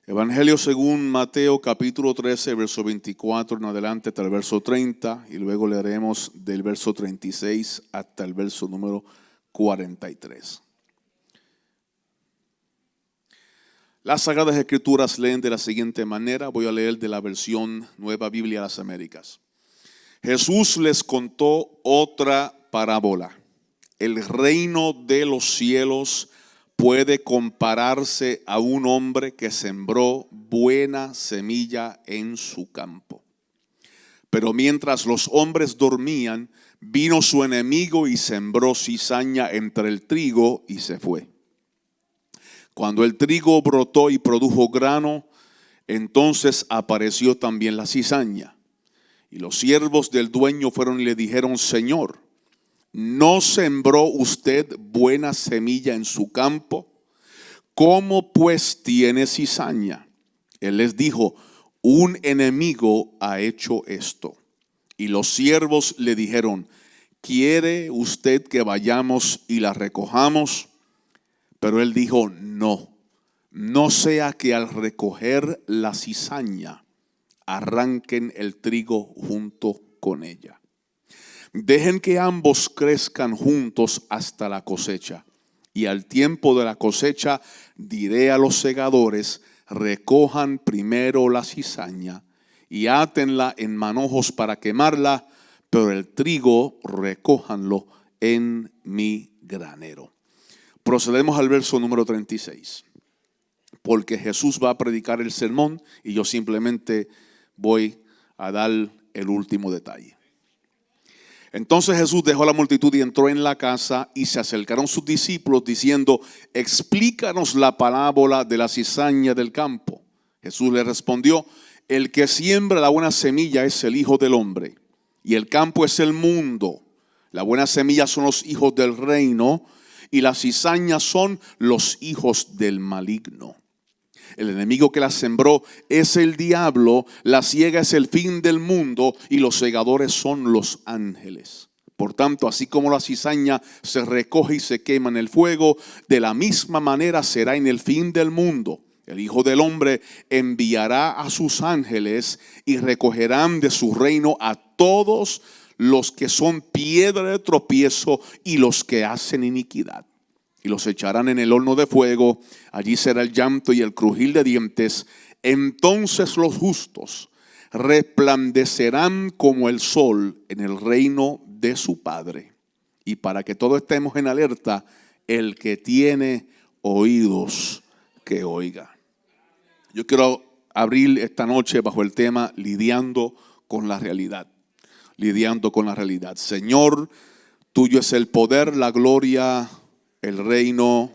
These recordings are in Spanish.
Evangelio según Mateo capítulo 13, verso 24 en adelante hasta el verso 30 y luego leeremos del verso 36 hasta el verso número 43. Las Sagradas Escrituras leen de la siguiente manera. Voy a leer de la versión Nueva Biblia de las Américas. Jesús les contó otra parábola. El reino de los cielos puede compararse a un hombre que sembró buena semilla en su campo. Pero mientras los hombres dormían, vino su enemigo y sembró cizaña entre el trigo y se fue. Cuando el trigo brotó y produjo grano, entonces apareció también la cizaña. Y los siervos del dueño fueron y le dijeron: Señor, ¿no sembró usted buena semilla en su campo? ¿Cómo pues tiene cizaña? Él les dijo: un enemigo ha hecho esto. Y los siervos le dijeron: ¿quiere usted que vayamos y la recojamos? Pero él dijo: no sea que al recoger la cizaña arranquen el trigo junto con ella. Dejen que ambos crezcan juntos hasta la cosecha. Y al tiempo de la cosecha diré a los segadores: recojan primero la cizaña y átenla en manojos para quemarla, pero el trigo recójanlo en mi granero. Procedemos al verso número 36, porque Jesús va a predicar el sermón y yo simplemente voy a dar el último detalle. Entonces Jesús dejó a la multitud y entró en la casa, y se acercaron sus discípulos diciendo: explícanos la parábola de la cizaña del campo. Jesús le respondió: el que siembra la buena semilla es el Hijo del Hombre, y el campo es el mundo. La buena semilla son los hijos del reino, y las cizañas son los hijos del maligno. El enemigo que la sembró es el diablo, la siega es el fin del mundo y los segadores son los ángeles. Por tanto, así como la cizaña se recoge y se quema en el fuego, de la misma manera será en el fin del mundo. El Hijo del Hombre enviará a sus ángeles y recogerán de su reino a todos los que son piedra de tropiezo y los que hacen iniquidad. Y los echarán en el horno de fuego. Allí será el llanto y el crujir de dientes. Entonces los justos resplandecerán como el sol en el reino de su Padre. Y para que todos estemos en alerta, el que tiene oídos, que oiga. Yo quiero abrir esta noche bajo el tema lidiando con la realidad. Lidiando con la realidad. Señor, tuyo es el poder, la gloria, el reino,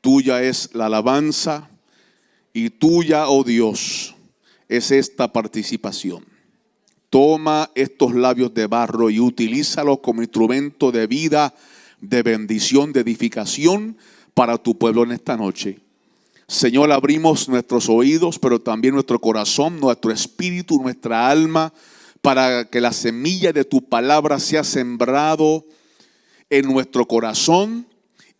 tuya es la alabanza y tuya, oh Dios, es esta participación. Toma estos labios de barro y utilízalos como instrumento de vida, de bendición, de edificación para tu pueblo en esta noche. Señor, abrimos nuestros oídos, pero también nuestro corazón, nuestro espíritu, nuestra alma, para que la semilla de tu palabra sea sembrado en nuestro corazón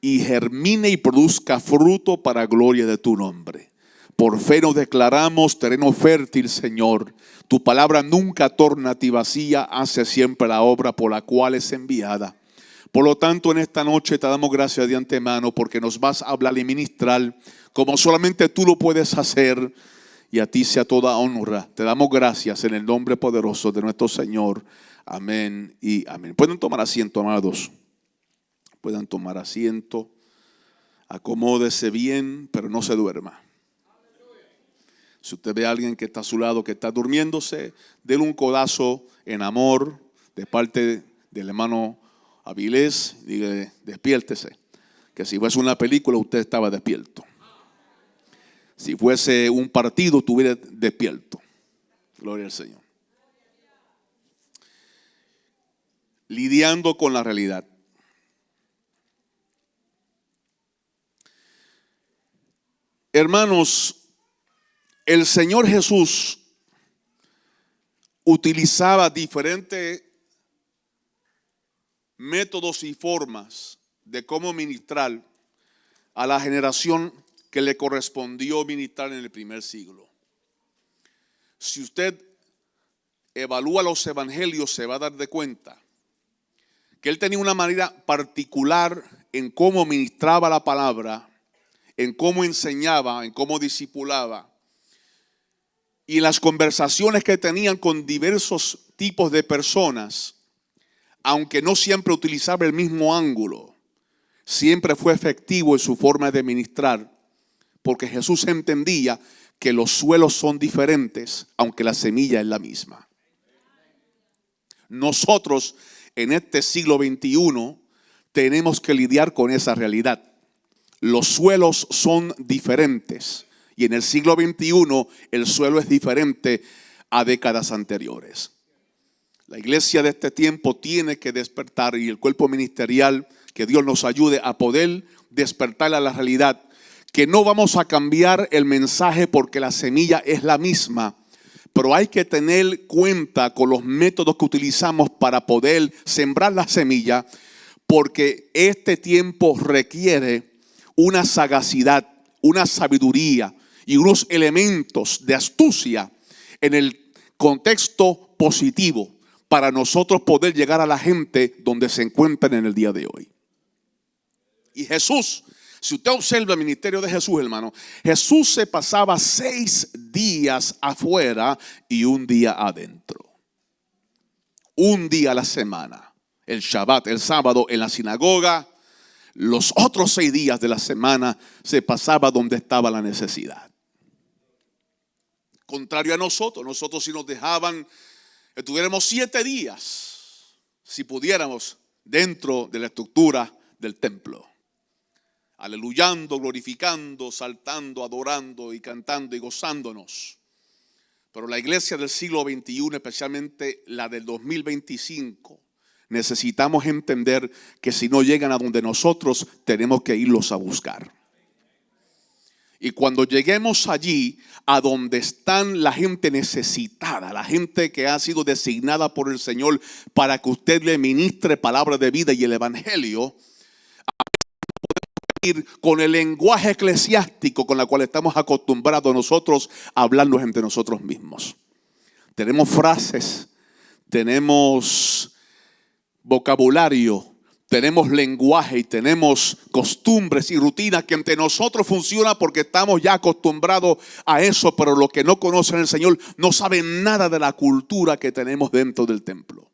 y germine y produzca fruto para gloria de tu nombre. Por fe nos declaramos terreno fértil, Señor. Tu palabra nunca torna a ti vacía, hace siempre la obra por la cual es enviada. Por lo tanto, en esta noche te damos gracias de antemano porque nos vas a hablar y ministrar como solamente tú lo puedes hacer, y a ti sea toda honra. Te damos gracias en el nombre poderoso de nuestro Señor. Amén y amén. Pueden tomar asiento, amados. Puedan tomar asiento, acomódese bien, pero no se duerma. Si usted ve a alguien que está a su lado, que está durmiéndose, déle un codazo en amor de parte del hermano Avilés, dígale: despiértese. Que si fuese una película, usted estaba despierto. Si fuese un partido, estuviera despierto. Gloria al Señor. Lidiando con la realidad. Hermanos, el Señor Jesús utilizaba diferentes métodos y formas de cómo ministrar a la generación que le correspondió ministrar en el primer siglo. Si usted evalúa los evangelios, se va a dar de cuenta que él tenía una manera particular en cómo ministraba la palabra, en cómo enseñaba, en cómo discipulaba. Y las conversaciones que tenían con diversos tipos de personas, aunque no siempre utilizaba el mismo ángulo, siempre fue efectivo en su forma de ministrar, porque Jesús entendía que los suelos son diferentes, aunque la semilla es la misma. Nosotros en este siglo XXI tenemos que lidiar con esa realidad. Los suelos son diferentes y en el siglo XXI el suelo es diferente a décadas anteriores. La iglesia de este tiempo tiene que despertar, y el cuerpo ministerial, que Dios nos ayude a poder despertar a la realidad que no vamos a cambiar el mensaje porque la semilla es la misma, pero hay que tener cuenta con los métodos que utilizamos para poder sembrar la semilla, porque este tiempo requiere una sagacidad, una sabiduría y unos elementos de astucia en el contexto positivo para nosotros poder llegar a la gente donde se encuentran en el día de hoy. Y Jesús, si usted observa el ministerio de Jesús, hermano, Jesús se pasaba 6 días afuera y un día adentro. Un día a la semana. El Shabbat, el sábado en la sinagoga. Los otros 6 días de la semana se pasaba donde estaba la necesidad. Contrario a nosotros si nos dejaban, estuviéramos 7 días, si pudiéramos, dentro de la estructura del templo. Aleluyando, glorificando, saltando, adorando y cantando y gozándonos. Pero la iglesia del siglo XXI, especialmente la del 2025, necesitamos entender que si no llegan a donde nosotros, tenemos que irlos a buscar. Y cuando lleguemos allí, a donde están la gente necesitada, la gente que ha sido designada por el Señor para que usted le ministre palabra de vida y el evangelio, con el lenguaje eclesiástico con el cual estamos acostumbrados nosotros a hablarnos entre nosotros mismos. Tenemos frases, tenemos vocabulario, tenemos lenguaje y tenemos costumbres y rutinas que entre nosotros funciona porque estamos ya acostumbrados a eso, pero los que no conocen al Señor no saben nada de la cultura que tenemos dentro del templo.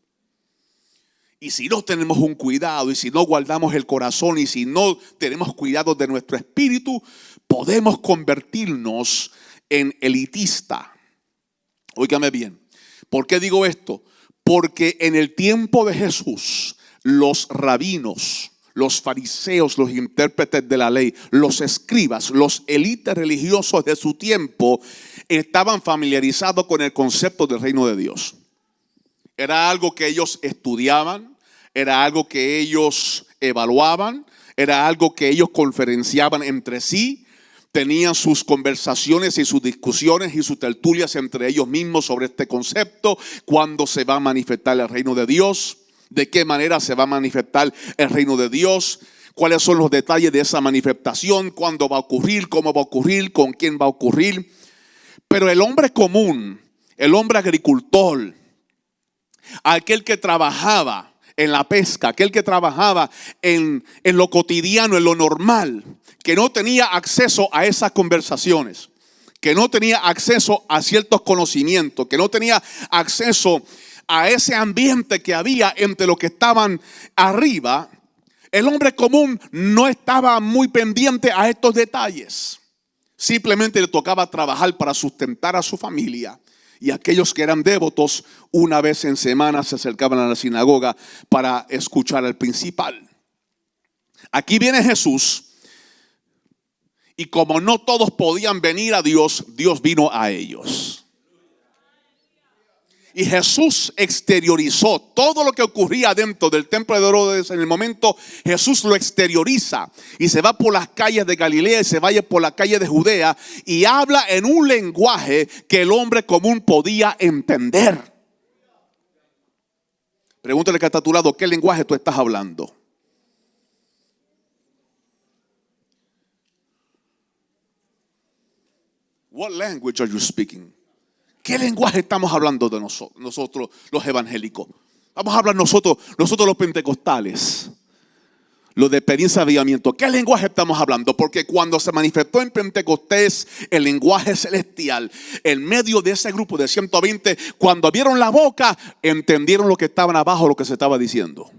Y si no tenemos un cuidado, y si no guardamos el corazón, y si no tenemos cuidado de nuestro espíritu, podemos convertirnos en elitista. Óigame bien. ¿Por qué digo esto? Porque en el tiempo de Jesús, los rabinos, los fariseos, los intérpretes de la ley, los escribas, los élites religiosos de su tiempo estaban familiarizados con el concepto del reino de Dios. Era algo que ellos estudiaban, era algo que ellos evaluaban, era algo que ellos conferenciaban entre sí, tenían sus conversaciones y sus discusiones y sus tertulias entre ellos mismos sobre este concepto. ¿Cuándo se va a manifestar el reino de Dios? ¿De qué manera se va a manifestar el reino de Dios? ¿Cuáles son los detalles de esa manifestación? ¿Cuándo va a ocurrir? ¿Cómo va a ocurrir? ¿Con quién va a ocurrir? Pero el hombre común, el hombre agricultor, aquel que trabajaba en la pesca, aquel que trabajaba en lo cotidiano, en lo normal, que no tenía acceso a esas conversaciones, que no tenía acceso a ciertos conocimientos, que no tenía acceso a ese ambiente que había entre los que estaban arriba, el hombre común no estaba muy pendiente a estos detalles. Simplemente le tocaba trabajar para sustentar a su familia. Y aquellos que eran devotos, una vez en semana se acercaban a la sinagoga para escuchar al principal. Aquí viene Jesús, y como no todos podían venir a Dios, Dios vino a ellos. Y Jesús exteriorizó todo lo que ocurría dentro del templo de Herodes. En el momento Jesús lo exterioriza y se va por las calles de Galilea y se vaya por la calle de Judea y habla en un lenguaje que el hombre común podía entender. Pregúntale que está a tu lado, ¿qué lenguaje tú estás hablando? What language are you speaking? ¿Qué lenguaje estamos hablando de nosotros los evangélicos? Vamos a hablar nosotros los pentecostales, los de experiencia de avivamiento. ¿Qué lenguaje estamos hablando? Porque cuando se manifestó en Pentecostés el lenguaje celestial, en medio de ese grupo de 120, cuando abrieron la boca, entendieron lo que estaban abajo, lo que se estaba diciendo.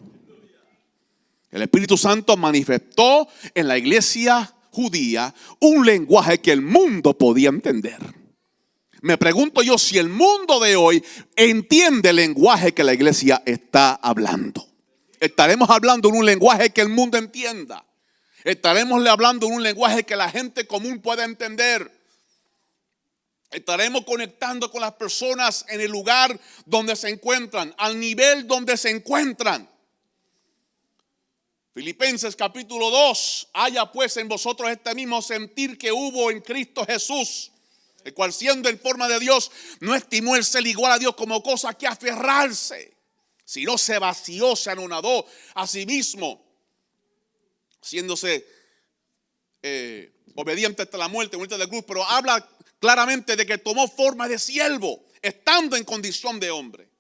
El Espíritu Santo manifestó en la iglesia judía un lenguaje que el mundo podía entender. Me pregunto yo si el mundo de hoy entiende el lenguaje que la iglesia está hablando. Estaremos hablando en un lenguaje que el mundo entienda. Estaremos hablando en un lenguaje que la gente común pueda entender. Estaremos conectando con las personas en el lugar donde se encuentran, al nivel donde se encuentran. Filipenses capítulo 2. Haya pues en vosotros este mismo sentir que hubo en Cristo Jesús, el cual siendo en forma de Dios, no estimó el ser igual a Dios como cosa que aferrarse, sino se vació, se anonadó a sí mismo, haciéndose obediente hasta la muerte de cruz. Pero habla claramente de que tomó forma de siervo, estando en condición de hombre.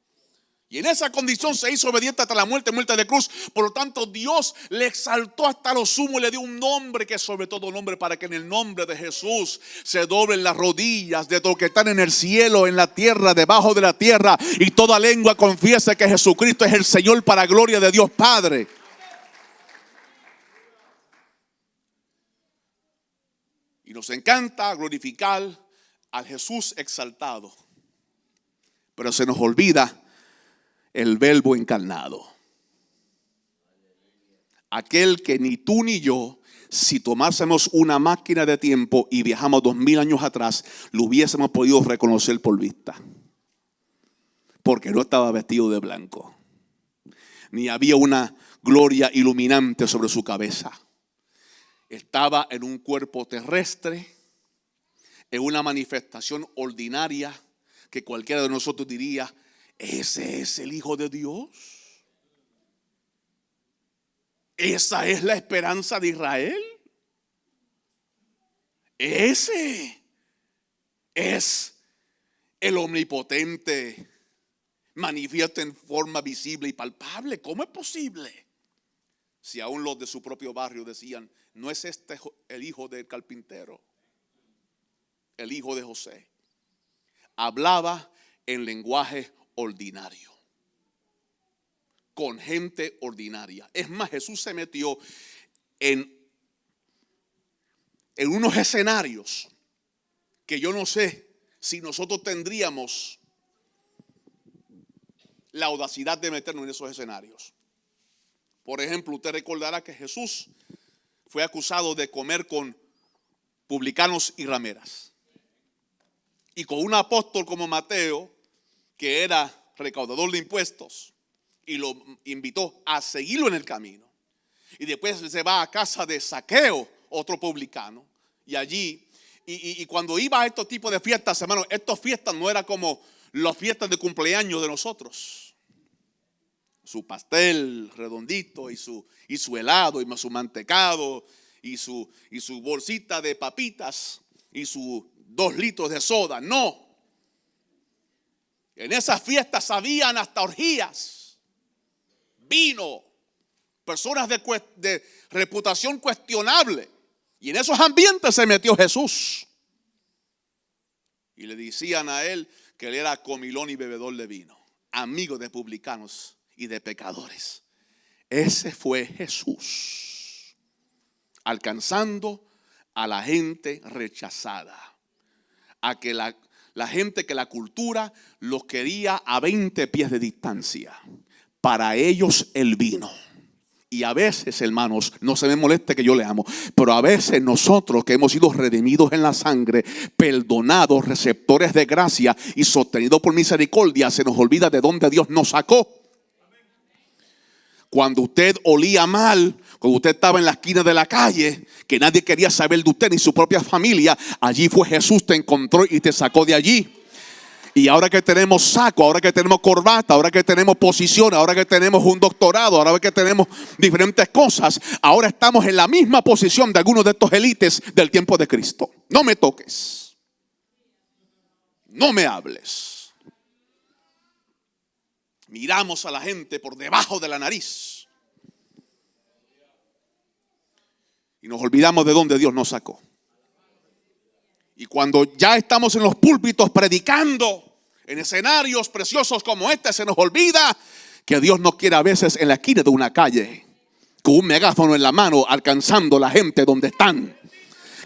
Y en esa condición se hizo obediente hasta la muerte de cruz. Por lo tanto, Dios le exaltó hasta lo sumo y le dio un nombre que es sobre todo nombre, para que en el nombre de Jesús se doblen las rodillas de los que están en el cielo, en la tierra, debajo de la tierra, y toda lengua confiese que Jesucristo es el Señor, para gloria de Dios Padre. Y nos encanta glorificar al Jesús exaltado, pero se nos olvida el Verbo encarnado. Aquel que ni tú ni yo, si tomásemos una máquina de tiempo y viajamos 2000 años atrás, lo hubiésemos podido reconocer por vista. Porque no estaba vestido de blanco, ni había una gloria iluminante sobre su cabeza. Estaba en un cuerpo terrestre, en una manifestación ordinaria que cualquiera de nosotros diría: ¿ese es el Hijo de Dios? ¿Esa es la esperanza de Israel? Ese es el omnipotente, manifiesto en forma visible y palpable. ¿Cómo es posible? Si aún los de su propio barrio decían: ¿no es este el hijo del carpintero, el hijo de José? Hablaba en lenguaje ordinario, con gente ordinaria. Es más, Jesús se metió en unos escenarios que yo no sé si nosotros tendríamos la audacidad de meternos en esos escenarios. Por ejemplo, usted recordará que Jesús fue acusado de comer con publicanos y rameras, y con un apóstol como Mateo, que era recaudador de impuestos, y lo invitó a seguirlo en el camino. Y después se va a casa de Zaqueo, otro publicano, y allí, y cuando iba a estos tipos de fiestas, hermanos, estas fiestas no eran como las fiestas de cumpleaños de nosotros. Su pastel redondito y su helado y su mantecado y su bolsita de papitas y sus 2 litros de soda. No. En esas fiestas habían hasta orgías, vino, personas de reputación cuestionable. Y en esos ambientes se metió Jesús. Y le decían a él que él era comilón y bebedor de vino, amigo de publicanos y de pecadores. Ese fue Jesús, alcanzando a la gente rechazada, a que la gente que la cultura los quería a 20 pies de distancia. Para ellos el vino. Y a veces, hermanos, no se me moleste que yo le amo, pero a veces nosotros que hemos sido redimidos en la sangre, perdonados, receptores de gracia y sostenidos por misericordia, se nos olvida de dónde Dios nos sacó. Cuando usted olía mal, cuando usted estaba en la esquina de la calle, que nadie quería saber de usted ni su propia familia, allí fue Jesús, te encontró y te sacó de allí. Y ahora que tenemos saco, ahora que tenemos corbata, ahora que tenemos posición, ahora que tenemos un doctorado, ahora que tenemos diferentes cosas, ahora estamos en la misma posición de algunos de estos élites del tiempo de Cristo. No me toques. no me hables. Miramos a la gente por debajo de la nariz y nos olvidamos de dónde Dios nos sacó. Y cuando ya estamos en los púlpitos predicando, en escenarios preciosos como este, se nos olvida que Dios nos quiere a veces en la esquina de una calle, con un megáfono en la mano, alcanzando a la gente donde están.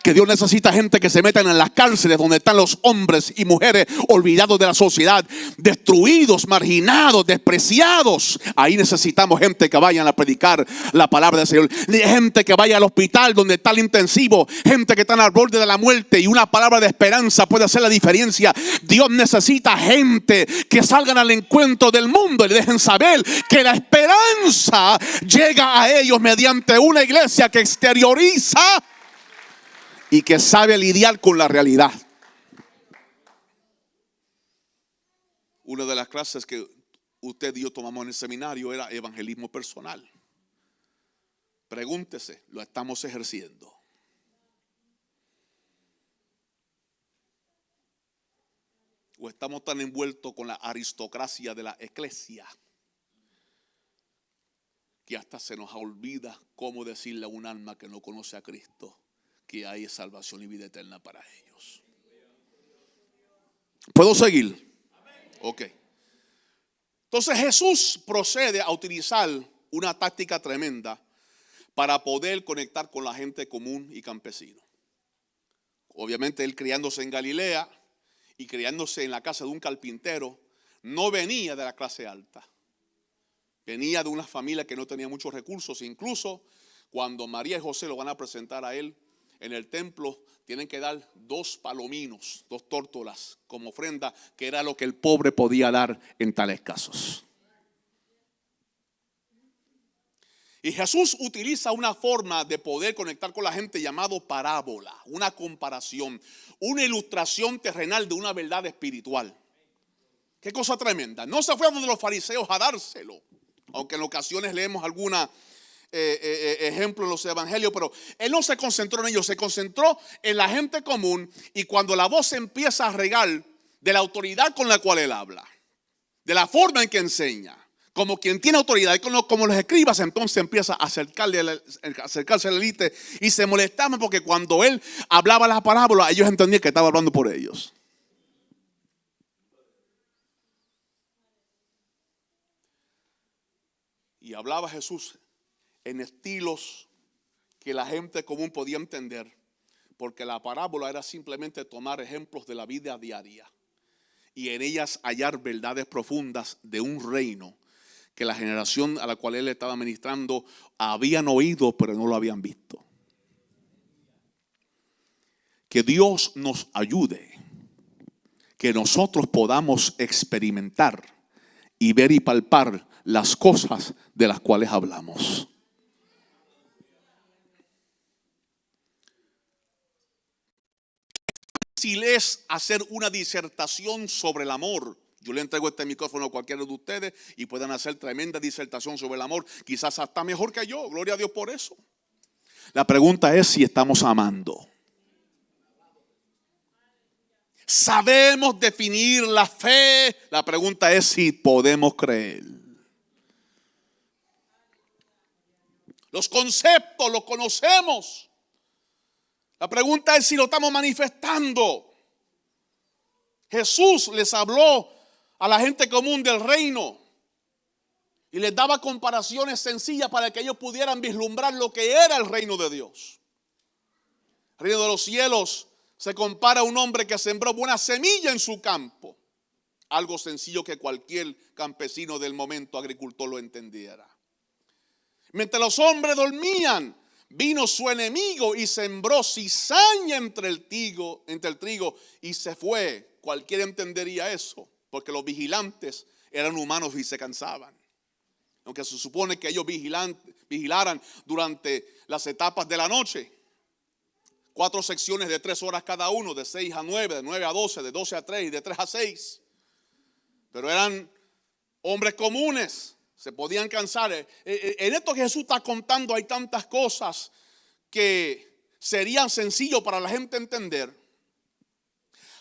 Que Dios necesita gente que se metan en las cárceles donde están los hombres y mujeres olvidados de la sociedad, destruidos, marginados, despreciados. Ahí necesitamos gente que vayan a predicar la palabra del Señor. Gente que vaya al hospital donde está el intensivo. Gente que está al borde de la muerte y una palabra de esperanza puede hacer la diferencia. Dios necesita gente que salgan al encuentro del mundo y le dejen saber que la esperanza llega a ellos mediante una iglesia que exterioriza y que sabe lidiar con la realidad. Una de las clases que usted y yo tomamos en el seminario era evangelismo personal. Pregúntese, ¿lo estamos ejerciendo? ¿O estamos tan envueltos con la aristocracia de la iglesia que hasta se nos olvida cómo decirle a un alma que no conoce a Cristo que hay salvación y vida eterna para ellos? ¿Puedo seguir? Ok. Entonces Jesús procede a utilizar una táctica tremenda para poder conectar con la gente común y campesino. Obviamente él criándose en Galilea y criándose en la casa de un carpintero, no venía de la clase alta. Venía de una familia que no tenía muchos recursos. Incluso cuando María y José lo van a presentar a él en el templo, tienen que dar 2 palominos, 2 tórtolas como ofrenda, que era lo que el pobre podía dar en tales casos. Y Jesús utiliza una forma de poder conectar con la gente llamado parábola, una comparación, una ilustración terrenal de una verdad espiritual. Qué cosa tremenda. No se fue a donde los fariseos a dárselo, aunque en ocasiones leemos alguna ejemplo en los evangelios, pero él no se concentró en ellos, se concentró en la gente común. Y cuando la voz empieza a regar de la autoridad con la cual él habla, de la forma en que enseña, como quien tiene autoridad, como los escribas, entonces empieza a acercarse a la élite y se molestaban porque cuando él hablaba la parábola, ellos entendían que estaba hablando por ellos. Y hablaba Jesús en estilos que la gente común podía entender, porque la parábola era simplemente tomar ejemplos de la vida diaria y en ellas hallar verdades profundas de un reino que la generación a la cual él estaba ministrando habían oído, pero no lo habían visto. Que Dios nos ayude, que nosotros podamos experimentar y ver y palpar las cosas de las cuales hablamos. Si es hacer una disertación sobre el amor, yo le entrego este micrófono a cualquiera de ustedes y puedan hacer tremenda disertación sobre el amor, quizás hasta mejor que yo, gloria a Dios por eso. La pregunta es si estamos amando. Sabemos definir la fe, la pregunta es si podemos creer. Los conceptos los conocemos. La pregunta es si lo estamos manifestando. Jesús les habló a la gente común del reino y les daba comparaciones sencillas para que ellos pudieran vislumbrar lo que era el reino de Dios. El reino de los cielos se compara a un hombre que sembró buena semilla en su campo. Algo sencillo que cualquier campesino del momento, agricultor, lo entendiera. Mientras los hombres dormían, vino su enemigo y sembró cizaña entre el trigo y se fue. Cualquiera entendería eso, porque los vigilantes eran humanos y se cansaban. Aunque se supone que ellos vigilaran durante las etapas de la noche. 4 secciones de 3 horas cada uno, de 6 a 9, de 9 a 12, de 12 a 3 y de 3 a 6. Pero eran hombres comunes. Se podían cansar. En esto que Jesús está contando hay tantas cosas que serían sencillos para la gente entender.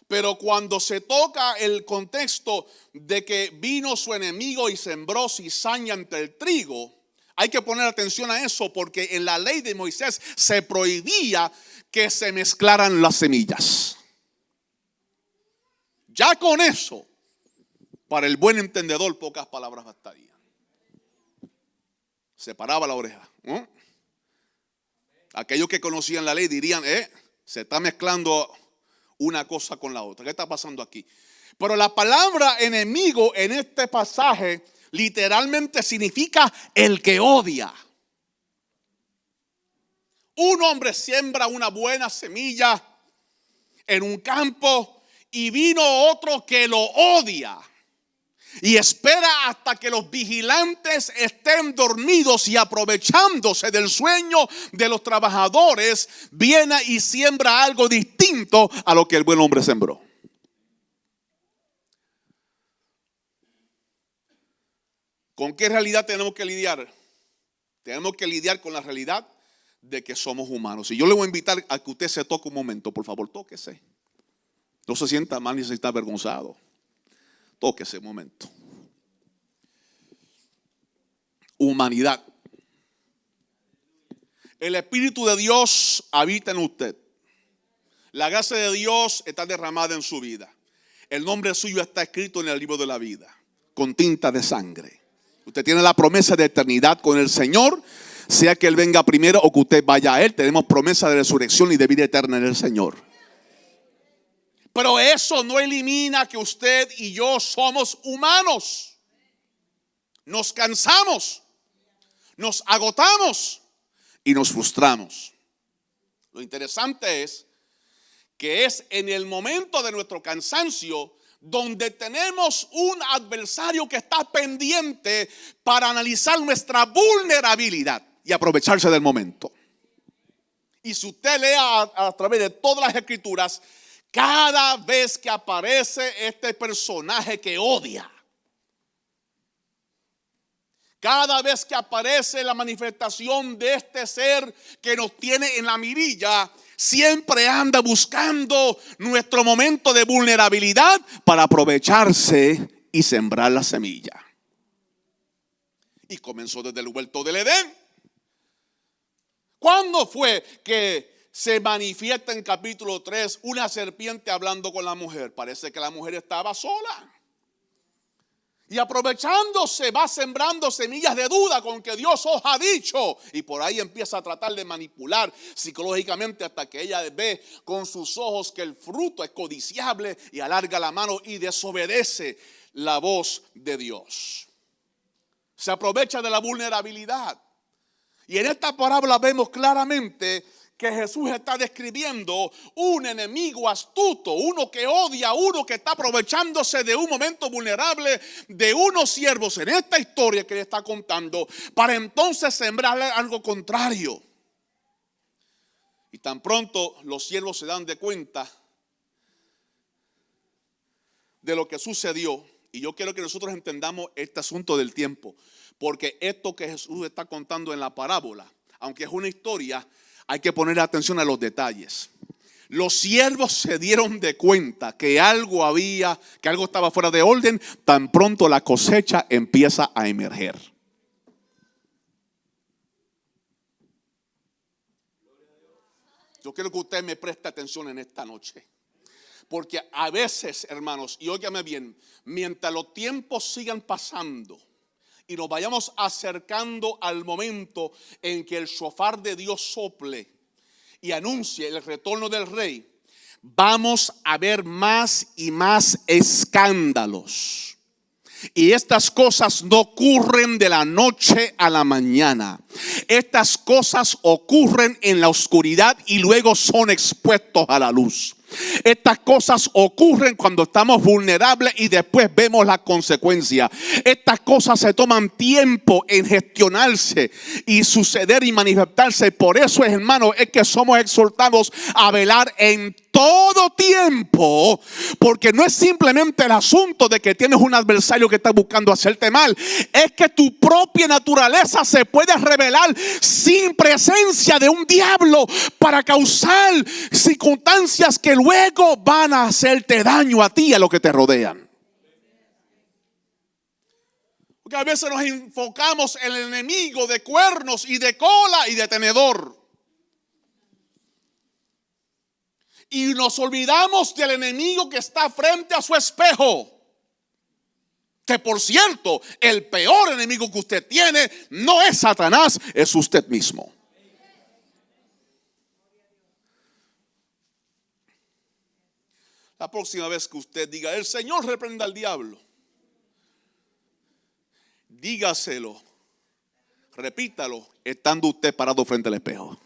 Pero cuando se toca el contexto de que vino su enemigo y sembró cizaña entre el trigo, hay que poner atención a eso, porque en la ley de Moisés se prohibía que se mezclaran las semillas. Ya con eso, para el buen entendedor, pocas palabras bastarían. Se paraba la oreja, ¿no? Aquellos que conocían la ley dirían, se está mezclando una cosa con la otra. ¿Qué está pasando aquí? Pero la palabra enemigo en este pasaje literalmente significa el que odia. Un hombre siembra una buena semilla en un campo y vino otro que lo odia. Y espera hasta que los vigilantes estén dormidos y aprovechándose del sueño de los trabajadores, viene y siembra algo distinto a lo que el buen hombre sembró. ¿Con qué realidad tenemos que lidiar? Tenemos que lidiar con la realidad de que somos humanos. Y yo le voy a invitar a que usted se toque un momento, por favor, tóquese. No se sienta mal ni se sienta avergonzado. Tóquese un momento. Humanidad. El Espíritu de Dios habita en usted. La gracia de Dios está derramada en su vida. El nombre suyo está escrito en el libro de la vida, con tinta de sangre. Usted tiene la promesa de eternidad con el Señor, sea que Él venga primero o que usted vaya a Él. Tenemos promesa de resurrección y de vida eterna en el Señor. Pero eso no elimina que usted y yo somos humanos. Nos cansamos, nos agotamos y nos frustramos. Lo interesante es que es en el momento de nuestro cansancio donde tenemos un adversario que está pendiente para analizar nuestra vulnerabilidad y aprovecharse del momento. Y si usted lee a través de todas las escrituras, cada vez que aparece este personaje que odia, cada vez que aparece la manifestación de este ser que nos tiene en la mirilla, siempre anda buscando nuestro momento de vulnerabilidad para aprovecharse y sembrar la semilla. Y comenzó desde el huerto del Edén. ¿Cuándo fue que se manifiesta en capítulo 3 una serpiente hablando con la mujer? Parece que la mujer estaba sola. Y aprovechándose va sembrando semillas de duda con que Dios os ha dicho. Y por ahí empieza a tratar de manipular psicológicamente hasta que ella ve con sus ojos que el fruto es codiciable y alarga la mano y desobedece la voz de Dios. Se aprovecha de la vulnerabilidad. Y en esta parábola vemos claramente que Jesús está describiendo un enemigo astuto, uno que odia, uno que está aprovechándose de un momento vulnerable de unos siervos en esta historia que le está contando, para entonces sembrarle algo contrario. Y tan pronto los siervos se dan de cuenta de lo que sucedió, y yo quiero que nosotros entendamos este asunto del tiempo, porque esto que Jesús está contando en la parábola, aunque es una historia, hay que poner atención a los detalles. Los siervos se dieron de cuenta que algo estaba fuera de orden, tan pronto la cosecha empieza a emerger. Yo quiero que usted me preste atención en esta noche. Porque a veces, hermanos, y óigame bien, mientras los tiempos sigan pasando y nos vayamos acercando al momento en que el shofar de Dios sople y anuncie el retorno del rey, vamos a ver más y más escándalos. Y estas cosas no ocurren de la noche a la mañana. Estas cosas ocurren en la oscuridad y luego son expuestos a la luz. Estas cosas ocurren cuando estamos vulnerables y después vemos la consecuencia. Estas cosas se toman tiempo en gestionarse y suceder y manifestarse. Por eso, hermano, es que somos exhortados a velar en todo tiempo, porque no es simplemente el asunto de que tienes un adversario que está buscando hacerte mal, es que tu propia naturaleza se puede revelar sin presencia de un diablo para causar circunstancias que luego van a hacerte daño a ti y a los que te rodean. Porque a veces nos enfocamos en el enemigo de cuernos y de cola y de tenedor. Y nos olvidamos del enemigo que está frente a su espejo. Que por cierto, el peor enemigo que usted tiene no es Satanás, es usted mismo. La próxima vez que usted diga, el Señor reprenda al diablo, dígaselo, repítalo, estando usted parado frente al espejo.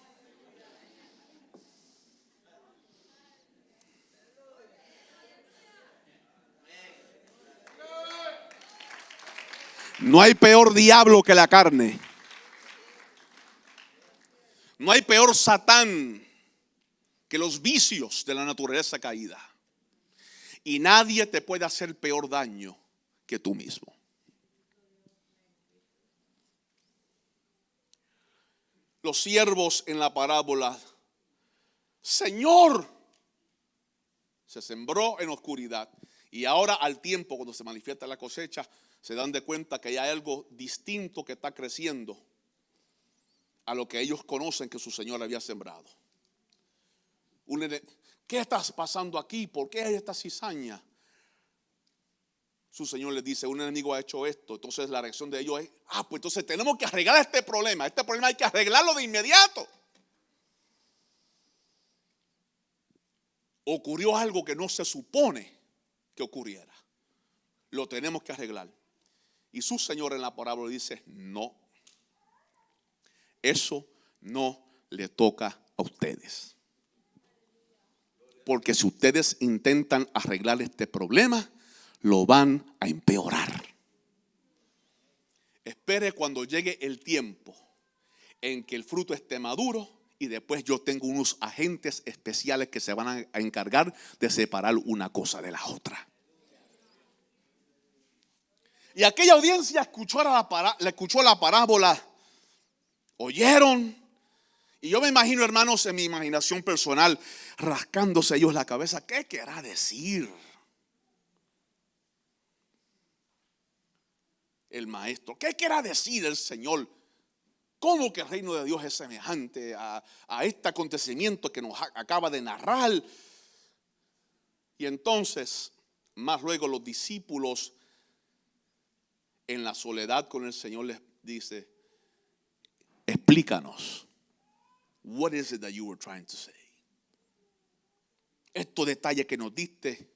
No hay peor diablo que la carne. No hay peor Satán que los vicios de la naturaleza caída. Y nadie te puede hacer peor daño que tú mismo. Los siervos en la parábola, Señor, se sembró en oscuridad. Y ahora al tiempo, cuando se manifiesta la cosecha, se dan de cuenta que hay algo distinto que está creciendo a lo que ellos conocen que su Señor había sembrado. ¿Qué está pasando aquí? ¿Por qué hay esta cizaña? Su Señor les dice, un enemigo ha hecho esto. Entonces la reacción de ellos es, pues entonces tenemos que arreglar este problema. Este problema hay que arreglarlo de inmediato. Ocurrió algo que no se supone que ocurriera. Lo tenemos que arreglar. Y su Señor en la parábola dice, no, eso no le toca a ustedes. Porque si ustedes intentan arreglar este problema, lo van a empeorar. Espere cuando llegue el tiempo en que el fruto esté maduro y después yo tengo unos agentes especiales que se van a encargar de separar una cosa de la otra. Y aquella audiencia escuchó la parábola, oyeron. Y yo me imagino, hermanos, en mi imaginación personal, rascándose ellos la cabeza, ¿qué querrá decir el maestro? ¿Qué querrá decir el Señor? ¿Cómo que el reino de Dios es semejante a este acontecimiento que nos acaba de narrar? Y entonces, más luego los discípulos en la soledad con el Señor les dice, explícanos. What is it that you were trying to say? Estos detalles que nos diste,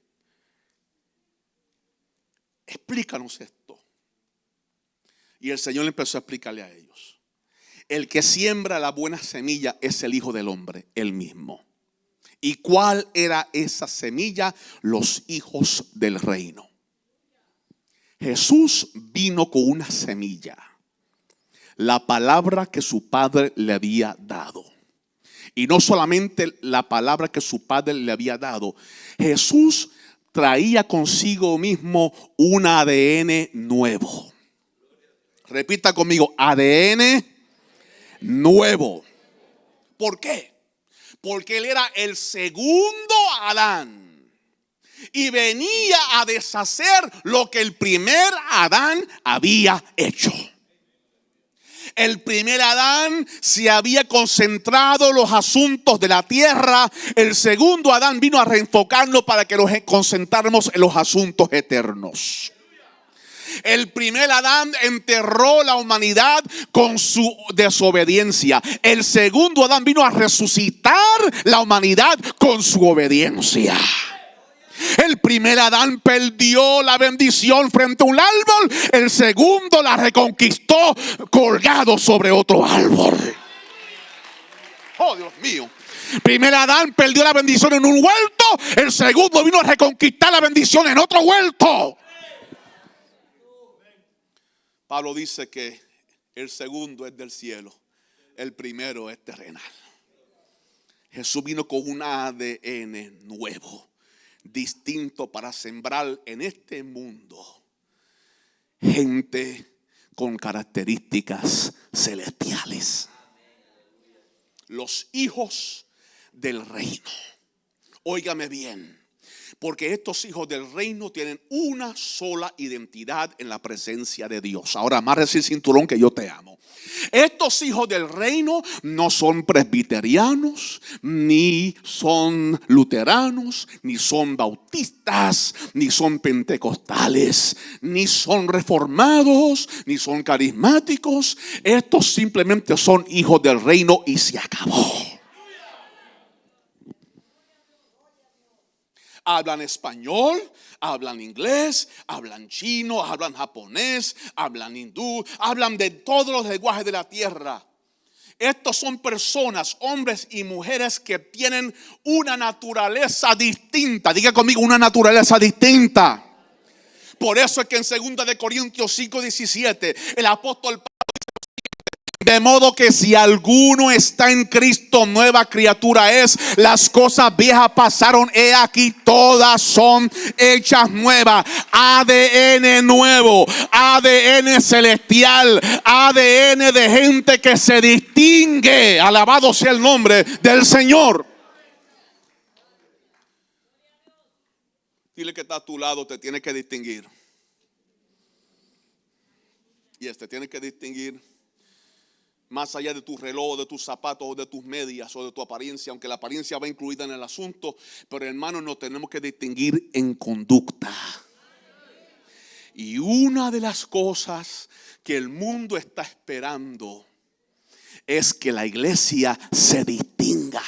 explícanos esto. Y el Señor empezó a explicarle a ellos. El que siembra la buena semilla es el Hijo del Hombre, él mismo. ¿Y cuál era esa semilla? Los hijos del reino. Jesús vino con una semilla, la palabra que su padre le había dado. Y no solamente la palabra que su padre le había dado, Jesús traía consigo mismo un ADN nuevo. Repita conmigo, ADN nuevo. ¿Por qué? Porque él era el segundo Adán y venía a deshacer lo que el primer Adán había hecho. El primer Adán se había concentrado en los asuntos de la tierra. El segundo Adán vino a reenfocarnos para que nos concentráramos en los asuntos eternos. El primer Adán enterró la humanidad con su desobediencia. El segundo Adán vino a resucitar la humanidad con su obediencia. El primer Adán perdió la bendición frente a un árbol. El segundo la reconquistó colgado sobre otro árbol. Oh, Dios mío. Primer Adán perdió la bendición en un huerto. El segundo vino a reconquistar la bendición en otro huerto. Pablo dice que el segundo es del cielo, el primero es terrenal. Jesús vino con un ADN nuevo, distinto, para sembrar en este mundo gente con características celestiales. Los hijos del reino. Óigame bien, porque estos hijos del reino tienen una sola identidad en la presencia de Dios. Ahora amárrese el cinturón, que yo te amo. Estos hijos del reino no son presbiterianos, ni son luteranos, ni son bautistas, ni son pentecostales, ni son reformados, ni son carismáticos. Estos simplemente son hijos del reino y se acabó. Hablan español, hablan inglés, hablan chino, hablan japonés, hablan hindú, hablan de todos los lenguajes de la tierra. Estos son personas, hombres y mujeres, que tienen una naturaleza distinta. Diga conmigo, una naturaleza distinta. Por eso es que en 2 de Corintios 5:17 el apóstol Pablo: de modo que si alguno está en Cristo, nueva criatura es. Las cosas viejas pasaron, he aquí todas son hechas nuevas. ADN nuevo, ADN celestial, ADN de gente que se distingue. Alabado sea el nombre del Señor. Dile que está a tu lado, te tiene que distinguir. Y tiene que distinguir. Más allá de tu reloj, de tus zapatos, o de tus medias, o de tu apariencia, aunque la apariencia va incluida en el asunto, pero hermanos, nos tenemos que distinguir en conducta. Y una de las cosas que el mundo está esperando es que la iglesia se distinga.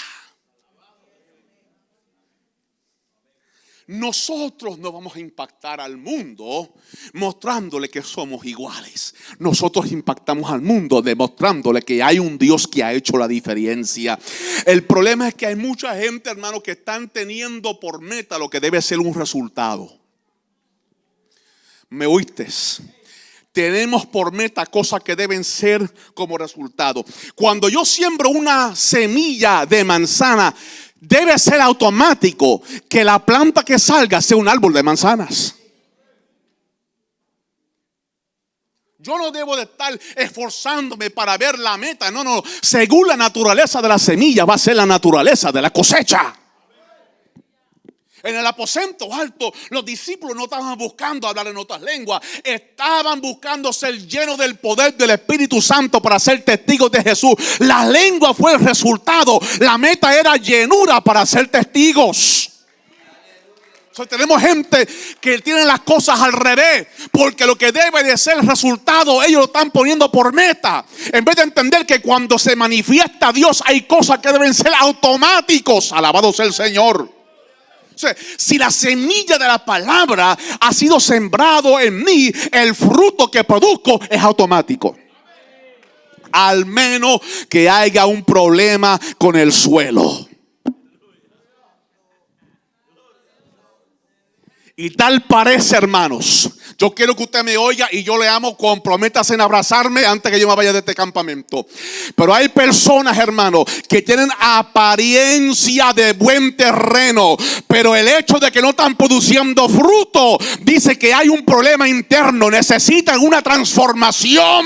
Nosotros no vamos a impactar al mundo mostrándole que somos iguales. Nosotros impactamos al mundo demostrándole que hay un Dios que ha hecho la diferencia. El problema es que hay mucha gente, hermano, que están teniendo por meta lo que debe ser un resultado. ¿Me oíste? Tenemos por meta cosas que deben ser como resultado. Cuando yo siembro una semilla de manzana, debe ser automático que la planta que salga sea un árbol de manzanas. Yo no debo de estar esforzándome para ver la meta. No. Según la naturaleza de la semilla va a ser la naturaleza de la cosecha. En el aposento alto, los discípulos no estaban buscando hablar en otras lenguas. Estaban buscando ser llenos del poder del Espíritu Santo para ser testigos de Jesús. La lengua fue el resultado. La meta era llenura para ser testigos. Tenemos gente que tiene las cosas al revés, porque lo que debe de ser el resultado, ellos lo están poniendo por meta, en vez de entender que cuando se manifiesta Dios hay cosas que deben ser automáticos. Alabado sea el Señor. O sea, si la semilla de la palabra ha sido sembrado en mí, el fruto que produzco es automático. Al menos que haya un problema con el suelo. Y tal parece, hermanos. Yo quiero que usted me oiga y yo le amo. Comprométase en abrazarme antes que yo me vaya de este campamento. Pero hay personas, hermanos, que tienen apariencia de buen terreno, pero el hecho de que no están produciendo fruto dice que hay un problema interno. Necesitan una transformación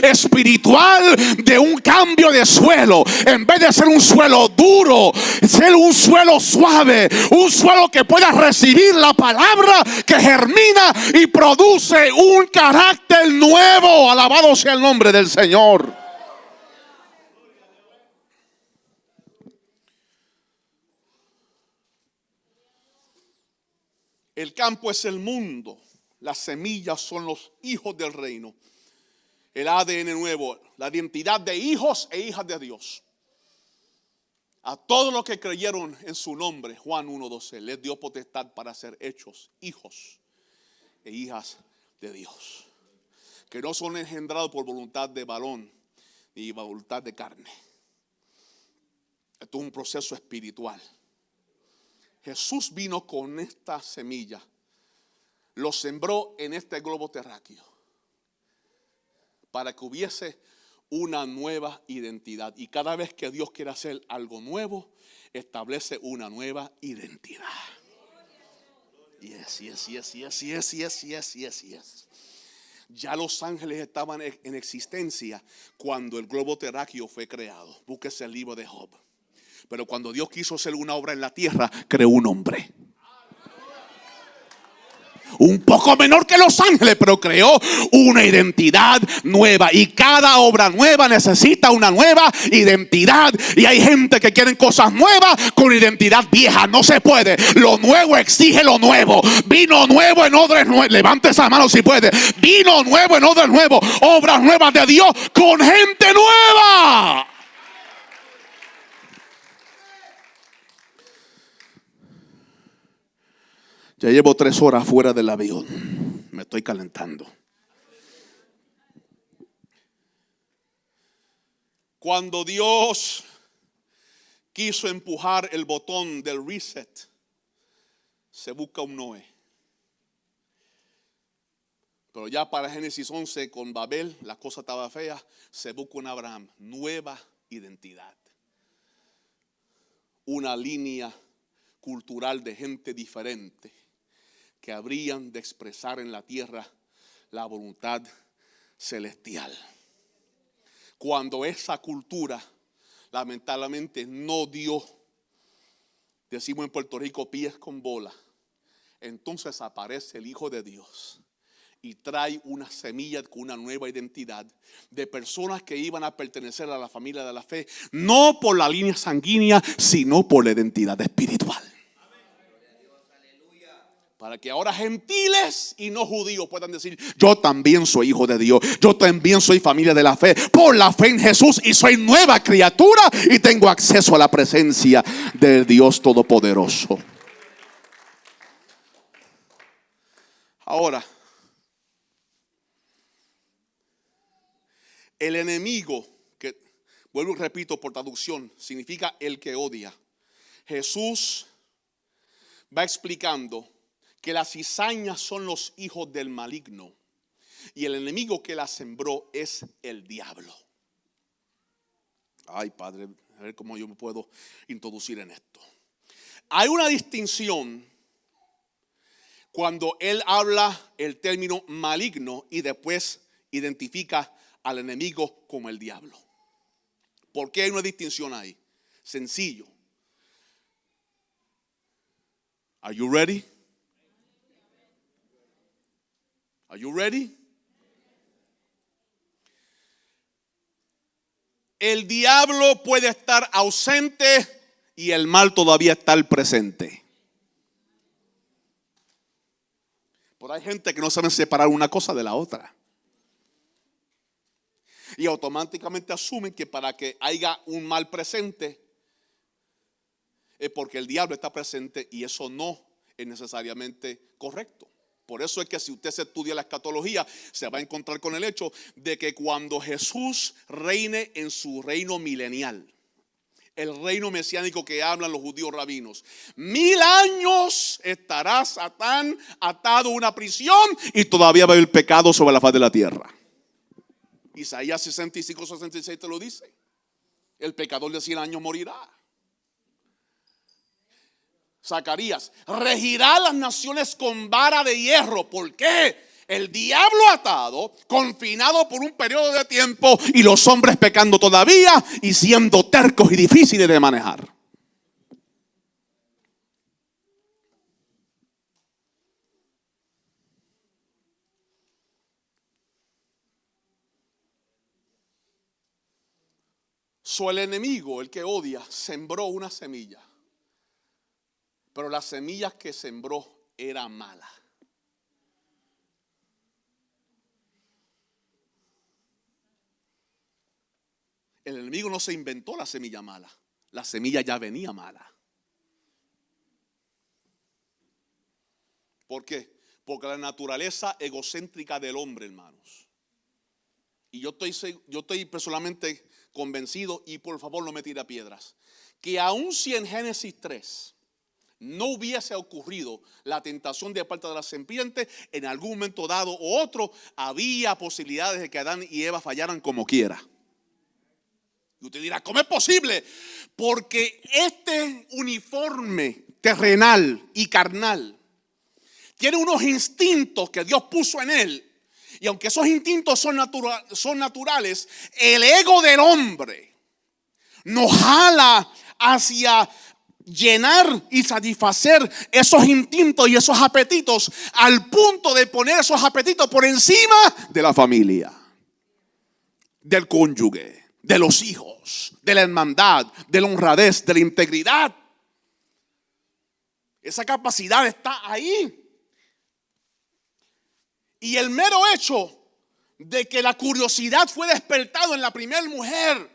espiritual, de un cambio de suelo. En vez de ser un suelo duro, ser un suelo suave, un suelo que pueda recibir la palabra, que germina y produce un carácter nuevo. Alabado sea el nombre del Señor. El campo es el mundo. Las semillas son los hijos del reino. El ADN nuevo, la identidad de hijos e hijas de Dios. A todos los que creyeron en su nombre, Juan 1:12, les dio potestad para ser hechos hijos e hijas de Dios, que no son engendrados por voluntad de varón ni voluntad de carne. Esto es un proceso espiritual. Jesús vino con esta semilla, lo sembró en este globo terráqueo, para que hubiese una nueva identidad. Y cada vez que Dios quiere hacer algo nuevo, establece una nueva identidad. Yes. Ya los ángeles estaban en existencia cuando el globo terráqueo fue creado. Búsquese el libro de Job. Pero cuando Dios quiso hacer una obra en la tierra, creó un hombre. Un poco menor que los ángeles, pero creó una identidad nueva. Y cada obra nueva necesita una nueva identidad. Y hay gente que quieren cosas nuevas con identidad vieja. No se puede. Lo nuevo exige lo nuevo. Vino nuevo en odres nuevos. Levante esa mano si puede. Vino nuevo en odres nuevos. Obras nuevas de Dios con gente nueva. Ya llevo 3 horas fuera del avión. Me estoy calentando. Cuando Dios quiso empujar el botón del reset, se busca un Noé. Pero ya para Génesis 11 con Babel, la cosa estaba fea. Se busca un Abraham. Nueva identidad. Una línea cultural de gente diferente que habrían de expresar en la tierra la voluntad celestial. Cuando esa cultura lamentablemente no dio, decimos en Puerto Rico, pies con bola, entonces aparece el Hijo de Dios y trae una semilla con una nueva identidad de personas que iban a pertenecer a la familia de la fe, no por la línea sanguínea, sino por la identidad espiritual. Para que ahora gentiles y no judíos puedan decir: yo también soy hijo de Dios, yo también soy familia de la fe, por la fe en Jesús, y soy nueva criatura y tengo acceso a la presencia del Dios Todopoderoso. Ahora, el enemigo, que vuelvo y repito por traducción, significa el que odia. Jesús va explicando que las cizañas son los hijos del maligno y el enemigo que las sembró es el diablo. Ay, Padre, a ver cómo yo me puedo introducir en esto. Hay una distinción cuando él habla el término maligno y después identifica al enemigo como el diablo. ¿Por qué hay una distinción ahí? Sencillo. Are you ready? Are you ready? El diablo puede estar ausente y el mal todavía está presente. Pero hay gente que no sabe separar una cosa de la otra. Y automáticamente asumen que para que haya un mal presente es porque el diablo está presente, y eso no es necesariamente correcto. Por eso es que si usted se estudia la escatología, se va a encontrar con el hecho de que cuando Jesús reine en su reino milenial, el reino mesiánico que hablan los judíos rabinos, 1000 años estará Satán atado a una prisión y todavía va a haber pecado sobre la faz de la tierra. Isaías 65-66 te lo dice. El pecador de 100 años morirá. Zacarías: regirá las naciones con vara de hierro. ¿Por qué? El diablo atado, confinado por un periodo de tiempo, y los hombres pecando todavía y siendo tercos y difíciles de manejar. El enemigo, el que odia, sembró una semilla. Pero la semilla que sembró era mala. El enemigo no se inventó la semilla mala. La semilla ya venía mala. ¿Por qué? Porque la naturaleza egocéntrica del hombre, hermanos. Y yo estoy personalmente convencido, y por favor no me tire piedras, que aun si en Génesis 3 no hubiese ocurrido la tentación de parte de la serpiente, en algún momento dado u otro había posibilidades de que Adán y Eva fallaran como quiera. Y usted dirá, ¿cómo es posible? Porque este uniforme terrenal y carnal tiene unos instintos que Dios puso en él. Y aunque esos instintos son naturales, el ego del hombre nos jala hacia llenar y satisfacer esos instintos y esos apetitos, al punto de poner esos apetitos por encima de la familia, del cónyuge, de los hijos, de la hermandad, de la honradez, de la integridad. Esa capacidad está ahí. Y el mero hecho de que la curiosidad fue despertado en la primera mujer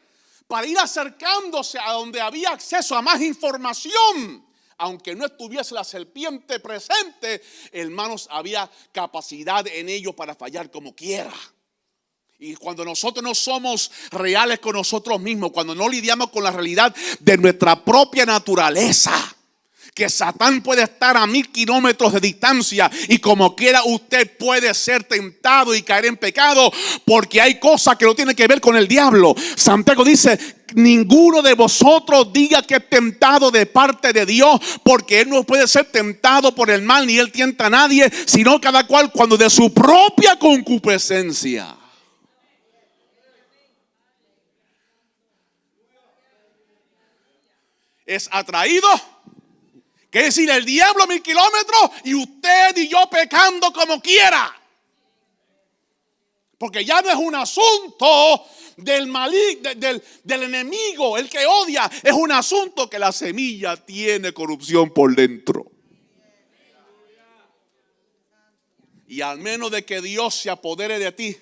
para ir acercándose a donde había acceso a más información, aunque no estuviese la serpiente presente, hermanos, había capacidad en ellos para fallar como quiera. Y cuando nosotros no somos reales con nosotros mismos, cuando no lidiamos con la realidad de nuestra propia naturaleza, que Satán puede estar a 1000 kilómetros de distancia y como quiera usted puede ser tentado y caer en pecado, porque hay cosas que no tienen que ver con el diablo. Santiago dice: ninguno de vosotros diga que es tentado de parte de Dios, porque él no puede ser tentado por el mal, ni él tienta a nadie, sino cada cual cuando de su propia concupiscencia es atraído. Que es decir, el diablo a 1000 kilómetros y usted y yo pecando como quiera. Porque ya no es un asunto del enemigo, el que odia. Es un asunto que la semilla tiene corrupción por dentro. Y al menos de que Dios se apodere de ti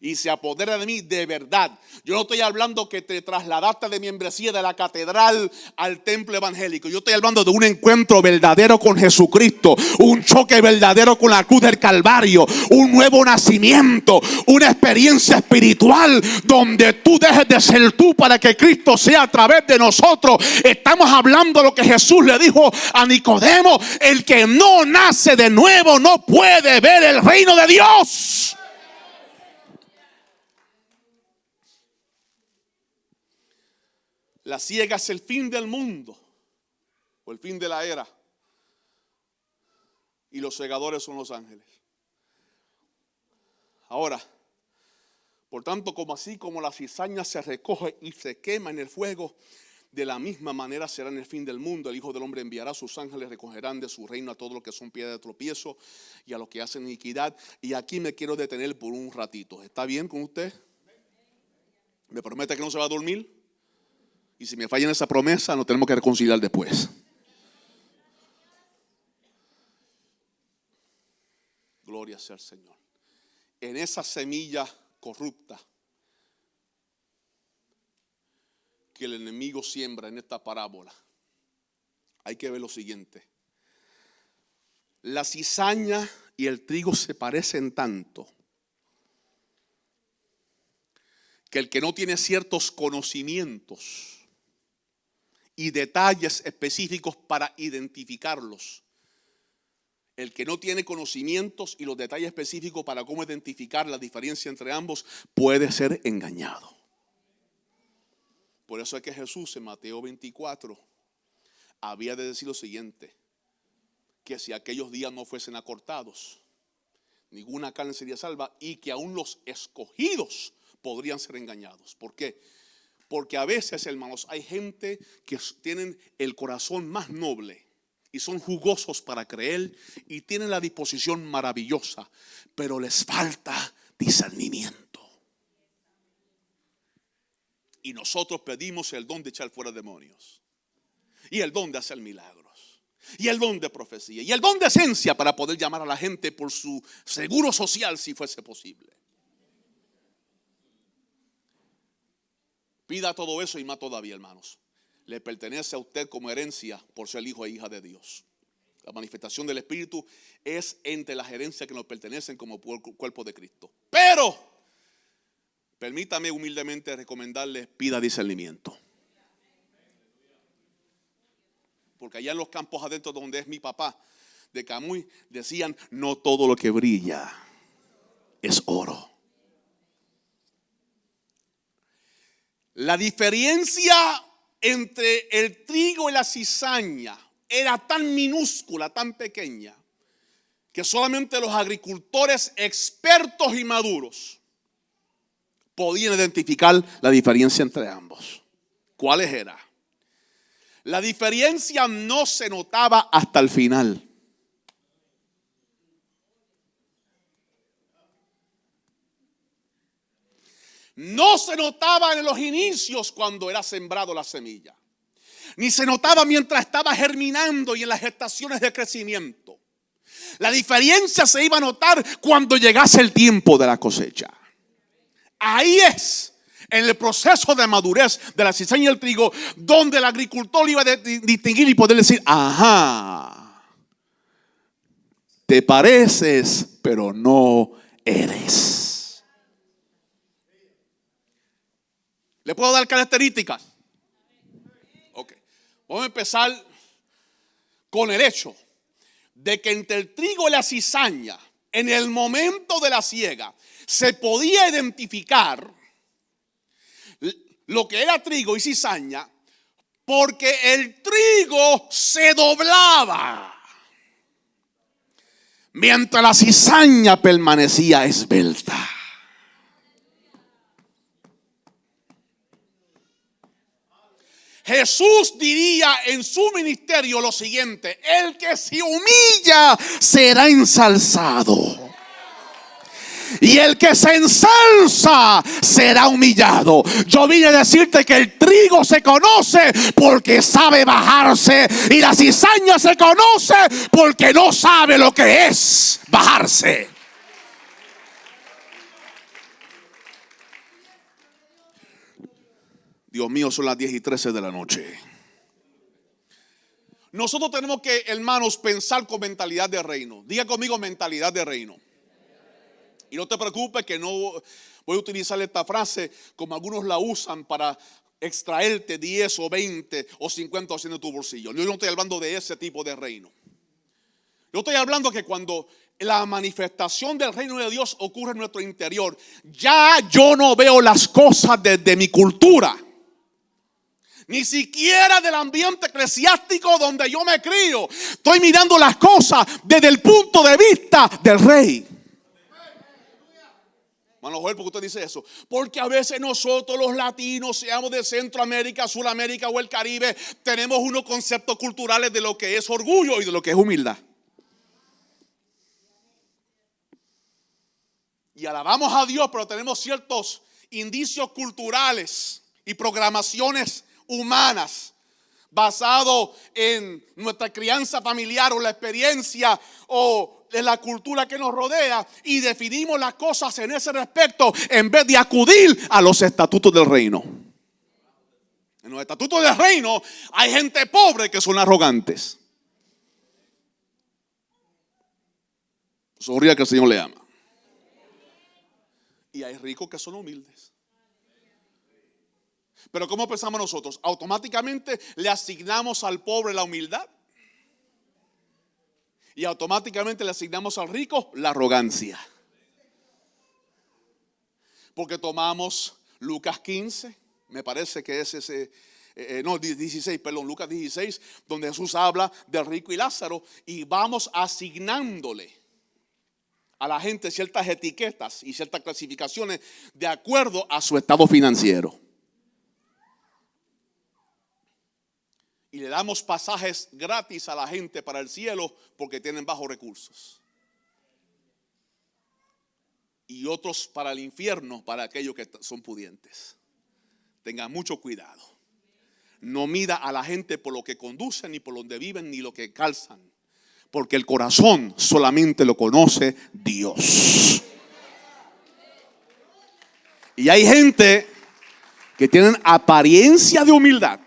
y se apodera de mí de verdad. Yo no estoy hablando que te trasladaste de membresía de la catedral al templo evangélico. Yo estoy hablando de un encuentro verdadero con Jesucristo, un choque verdadero con la cruz del Calvario, un nuevo nacimiento, una experiencia espiritual donde tú dejes de ser tú para que Cristo sea a través de nosotros. Estamos hablando de lo que Jesús le dijo a Nicodemo: el que no nace de nuevo no puede ver el reino de Dios. La siega es el fin del mundo o el fin de la era, y los segadores son los ángeles. Ahora, por tanto, como así como la cizaña se recoge y se quema en el fuego, de la misma manera será en el fin del mundo. El Hijo del Hombre enviará a sus ángeles, recogerán de su reino a todos los que son piedra de tropiezo y a los que hacen iniquidad. Y aquí me quiero detener por un ratito. ¿Está bien con usted? ¿Me promete que no se va a dormir? Y si me falla en esa promesa, nos tenemos que reconciliar después. Gloria sea al Señor. En esa semilla corrupta que el enemigo siembra en esta parábola, hay que ver lo siguiente. La cizaña y el trigo se parecen tanto que el que no tiene ciertos conocimientos y detalles específicos para identificarlos, el que no tiene conocimientos y los detalles específicos para cómo identificar la diferencia entre ambos, puede ser engañado. Por eso es que Jesús en Mateo 24 había de decir lo siguiente: que si aquellos días no fuesen acortados, ninguna carne sería salva, y que aún los escogidos podrían ser engañados. ¿Por qué? Porque a veces, hermanos, hay gente que tienen el corazón más noble y son jugosos para creer y tienen la disposición maravillosa, pero les falta discernimiento. Y nosotros pedimos el don de echar fuera demonios, y el don de hacer milagros, y el don de profecía, y el don de esencia para poder llamar a la gente por su seguro social si fuese posible. Pida todo eso y más todavía, hermanos. Le pertenece a usted como herencia por ser hijo e hija de Dios. La manifestación del Espíritu es entre las herencias que nos pertenecen como cuerpo de Cristo. Pero permítame humildemente recomendarle: pida discernimiento. Porque allá en los campos adentro donde es mi papá de Camuy, decían: no todo lo que brilla es oro. La diferencia entre el trigo y la cizaña era tan minúscula, tan pequeña, que solamente los agricultores expertos y maduros podían identificar la diferencia entre ambos. ¿Cuáles eran? La diferencia no se notaba hasta el final. No se notaba en los inicios cuando era sembrado la semilla, ni se notaba mientras estaba germinando y en las estaciones de crecimiento. La diferencia se iba a notar cuando llegase el tiempo de la cosecha. Ahí es, en el proceso de madurez de la cizaña y el trigo, donde el agricultor iba a distinguir y poder decir: ajá, te pareces, pero no eres. ¿Le puedo dar características? Ok. Vamos a empezar con el hecho de que entre el trigo y la cizaña, en el momento de la siega, se podía identificar lo que era trigo y cizaña, porque el trigo se doblaba, mientras la cizaña permanecía esbelta. Jesús diría en su ministerio lo siguiente: el que se humilla será ensalzado, y el que se ensalza será humillado. Yo vine a decirte que el trigo se conoce porque sabe bajarse, y la cizaña se conoce porque no sabe lo que es bajarse. Dios mío, son las 10:13 de la noche. Nosotros tenemos que, hermanos, pensar con mentalidad de reino. Diga conmigo: mentalidad de reino. Y no te preocupes que no voy a utilizar esta frase como algunos la usan para extraerte 10 o 20 o 50% de tu bolsillo. Yo no estoy hablando de ese tipo de reino. Yo estoy hablando que cuando la manifestación del reino de Dios ocurre en nuestro interior, ya yo no veo las cosas desde mi cultura, ni siquiera del ambiente eclesiástico donde yo me crío. Estoy mirando las cosas desde el punto de vista del rey. Hermano Joel, ¿por qué usted dice eso? Porque a veces nosotros los latinos, seamos de Centroamérica, Sudamérica o el Caribe, tenemos unos conceptos culturales de lo que es orgullo y de lo que es humildad. Y alabamos a Dios, pero tenemos ciertos indicios culturales y programaciones humanas basado en nuestra crianza familiar o la experiencia o en la cultura que nos rodea, y definimos las cosas en ese respecto en vez de acudir a los estatutos del reino. En los estatutos del reino hay gente pobre que son arrogantes. Sonría que el Señor le ama. Y hay ricos que son humildes. Pero ¿cómo pensamos nosotros? Automáticamente le asignamos al pobre la humildad, y automáticamente le asignamos al rico la arrogancia. Porque tomamos Lucas 15, me parece que es ese, 16, perdón, Lucas 16, donde Jesús habla del rico y Lázaro, y vamos asignándole a la gente ciertas etiquetas y ciertas clasificaciones de acuerdo a su estado financiero. Y le damos pasajes gratis a la gente para el cielo porque tienen bajos recursos, y otros para el infierno para aquellos que son pudientes. Tengan mucho cuidado. No mida a la gente por lo que conducen, ni por donde viven, ni lo que calzan, porque el corazón solamente lo conoce Dios. Y hay gente que tienen apariencia de humildad,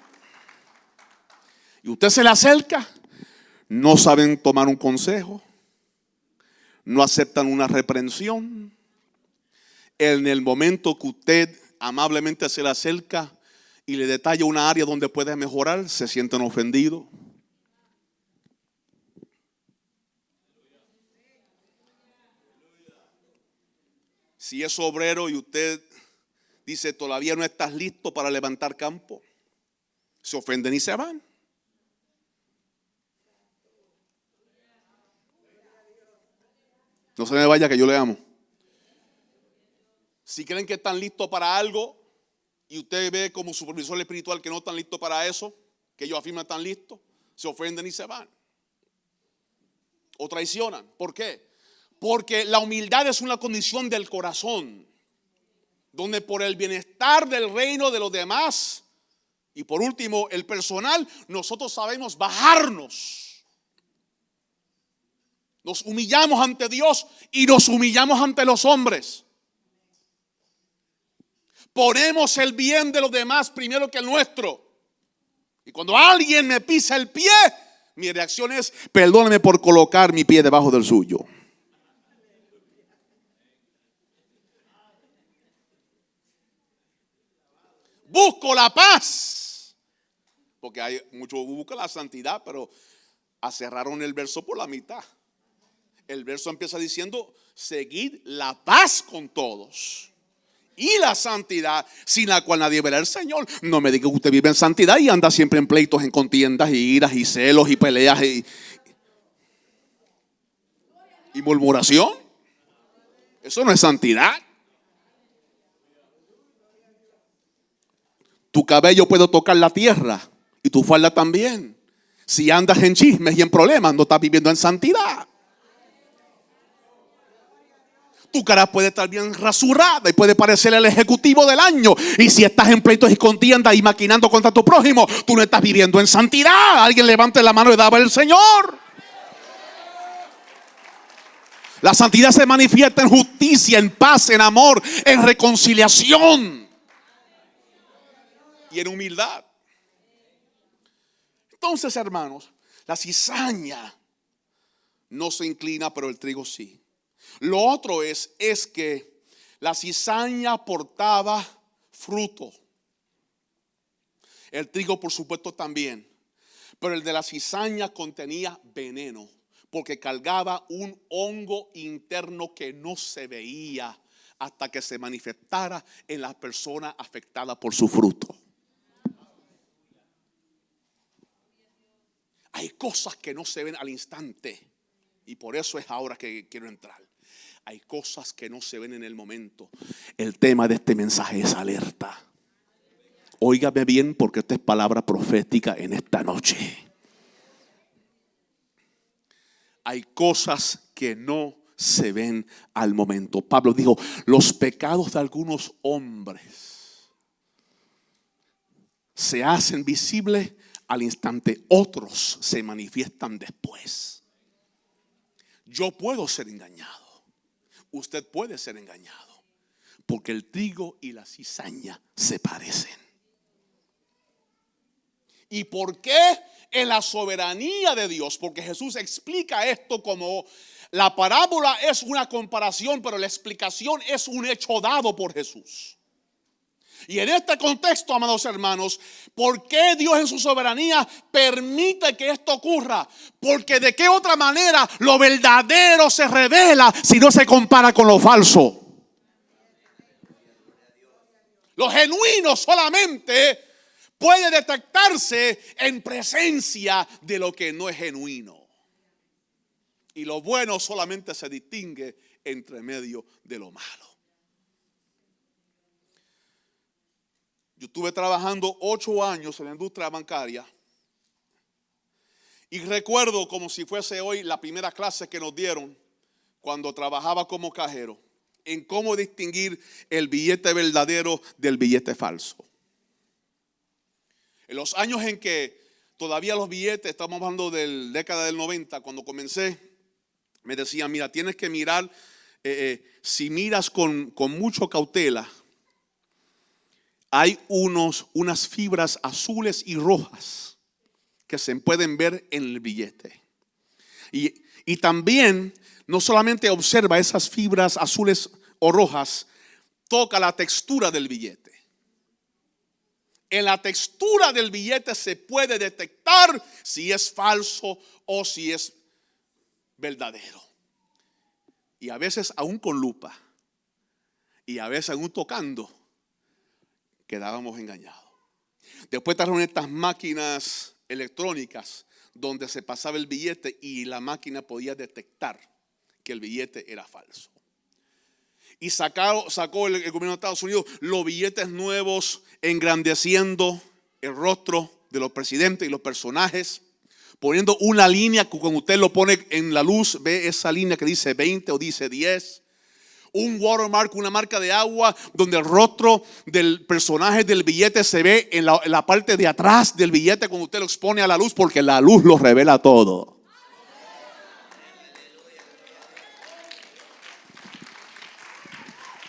y usted se le acerca, no saben tomar un consejo, no aceptan una reprensión. En el momento que usted amablemente se le acerca y le detalla una área donde puede mejorar, se sienten ofendidos. Si es obrero y usted dice, todavía no estás listo para levantar campo. Se ofenden y se van. No se me vaya que yo le amo. Si creen que están listos para algo y usted ve como supervisor espiritual que no están listos para eso, que ellos afirman están listos, se ofenden y se van. O traicionan. ¿Por qué? Porque la humildad es una condición del corazón, donde por el bienestar del reino de los demás y por último el personal, nosotros sabemos bajarnos. Nos humillamos ante Dios y nos humillamos ante los hombres. Ponemos el bien de los demás primero que el nuestro. Y cuando alguien me pisa el pie, mi reacción es, perdóneme por colocar mi pie debajo del suyo. Busco la paz. Porque hay muchos buscan la santidad, pero acerraron el verso por la mitad. El verso empieza diciendo, seguid la paz con todos y la santidad, sin la cual nadie verá al Señor. No me diga que usted vive en santidad y anda siempre en pleitos, en contiendas, y iras, y celos, y peleas, y murmuración. Eso no es santidad. Tu cabello puede tocar la tierra y tu falda también. Si andas en chismes y en problemas, no estás viviendo en santidad. Tu cara puede estar bien rasurada y puede parecer el ejecutivo del año. Y si estás en pleitos y contiendas y maquinando contra tu prójimo, tú no estás viviendo en santidad. Alguien levante la mano y daba el Señor. La santidad se manifiesta en justicia, en paz, en amor, en reconciliación y en humildad. Entonces, hermanos, la cizaña no se inclina, pero el trigo sí. Lo otro es que la cizaña portaba fruto. El trigo, por supuesto, también. Pero el de la cizaña contenía veneno, porque cargaba un hongo interno que no se veía hasta que se manifestara en la persona afectada por su fruto. Hay cosas que no se ven al instante, y por eso es ahora que quiero entrar. Hay cosas que no se ven en el momento. El tema de este mensaje es alerta. Óigame bien, porque esta es palabra profética en esta noche. Hay cosas que no se ven al momento. Pablo dijo, los pecados de algunos hombres se hacen visibles al instante, otros se manifiestan después. Yo puedo ser engañado. Usted puede ser engañado, porque el trigo y la cizaña se parecen. ¿Y por qué? En la soberanía de Dios, porque Jesús explica esto como la parábola es una comparación, pero la explicación es un hecho dado por Jesús. Y en este contexto, amados hermanos, ¿por qué Dios en su soberanía permite que esto ocurra? Porque de qué otra manera lo verdadero se revela si no se compara con lo falso. Lo genuino solamente puede detectarse en presencia de lo que no es genuino. Y lo bueno solamente se distingue entre medio de lo malo. Yo estuve trabajando 8 años en la industria bancaria y recuerdo como si fuese hoy la primera clase que nos dieron cuando trabajaba como cajero en cómo distinguir el billete verdadero del billete falso. En los años en que todavía los billetes, estamos hablando de la década del 90, cuando comencé, me decían, mira, tienes que mirar, si miras con mucha cautela, hay unas fibras azules y rojas que se pueden ver en el billete. Y también, no solamente observa esas fibras azules o rojas, toca la textura del billete. En la textura del billete se puede detectar si es falso o si es verdadero. Y a veces aún con lupa. Y a veces aún tocando. quedábamos engañados. Después trajeron estas máquinas electrónicas donde se pasaba el billete y la máquina podía detectar que el billete era falso. Y sacó el gobierno de Estados Unidos los billetes nuevos, engrandeciendo el rostro de los presidentes y los personajes, poniendo una línea que cuando usted lo pone en la luz, ve esa línea que dice 20 o dice 10. Un watermark, una marca de agua, donde el rostro del personaje del billete se ve en la parte de atrás del billete cuando usted lo expone a la luz, porque la luz lo revela todo.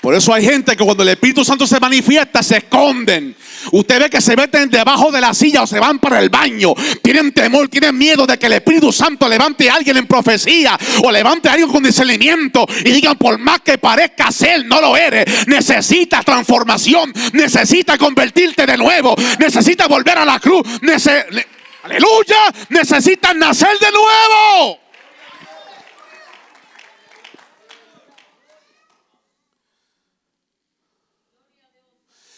Por eso hay gente que cuando el Espíritu Santo se manifiesta se esconden. Usted ve que se meten debajo de la silla o se van para el baño. Tienen temor, tienen miedo de que el Espíritu Santo levante a alguien en profecía o levante a alguien con discernimiento y digan, por más que parezca ser, no lo eres. Necesitas transformación, necesitas convertirte de nuevo, necesitas volver a la cruz. Aleluya, necesitas nacer de nuevo.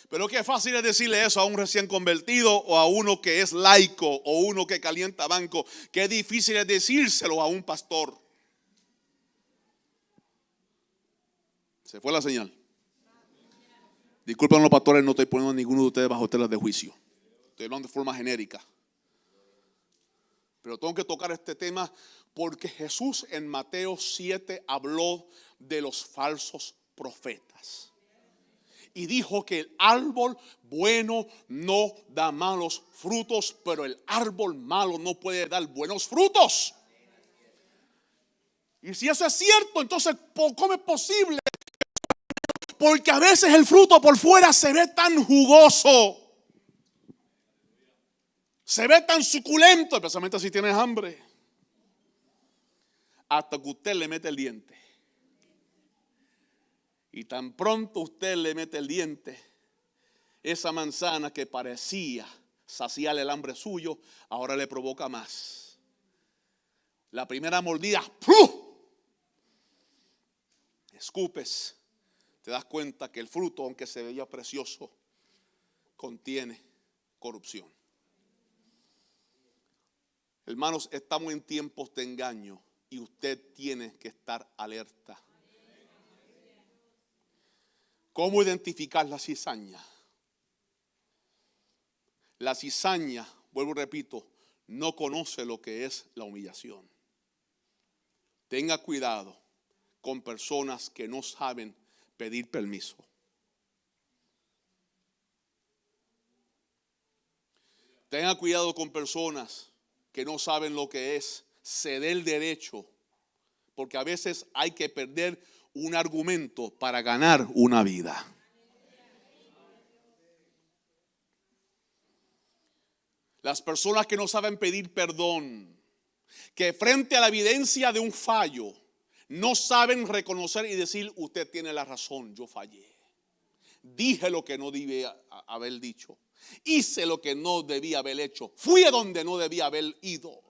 Pero qué fácil es decirle eso a un recién convertido o a uno que es laico o uno que calienta banco. Qué difícil es decírselo a un pastor. Se fue la señal. Disculpen los pastores, no estoy poniendo a ninguno de ustedes bajo tela de juicio. Estoy hablando de forma genérica. Pero tengo que tocar este tema porque Jesús en Mateo 7 habló de los falsos profetas. Y dijo que el árbol bueno no da malos frutos, pero el árbol malo no puede dar buenos frutos. Y si eso es cierto, entonces ¿cómo es posible? Porque a veces el fruto por fuera se ve tan jugoso, se ve tan suculento, especialmente si tienes hambre, hasta que usted le mete el diente. Y tan pronto usted le mete el diente, esa manzana que parecía saciar el hambre suyo, ahora le provoca más. La primera mordida, ¡puf!, escupes, te das cuenta que el fruto, aunque se veía precioso, contiene corrupción. Hermanos, estamos en tiempos de engaño y usted tiene que estar alerta. ¿Cómo identificar la cizaña? La cizaña, vuelvo y repito, no conoce lo que es la humillación. Tenga cuidado con personas que no saben pedir permiso. Tenga cuidado con personas que no saben lo que es ceder derecho, porque a veces hay que perder un argumento para ganar una vida. Las personas que no saben pedir perdón, que frente a la evidencia de un fallo no saben reconocer y decir, usted tiene la razón, yo fallé. Dije lo que no debía haber dicho. Hice lo que no debía haber hecho. Fui a donde no debía haber ido.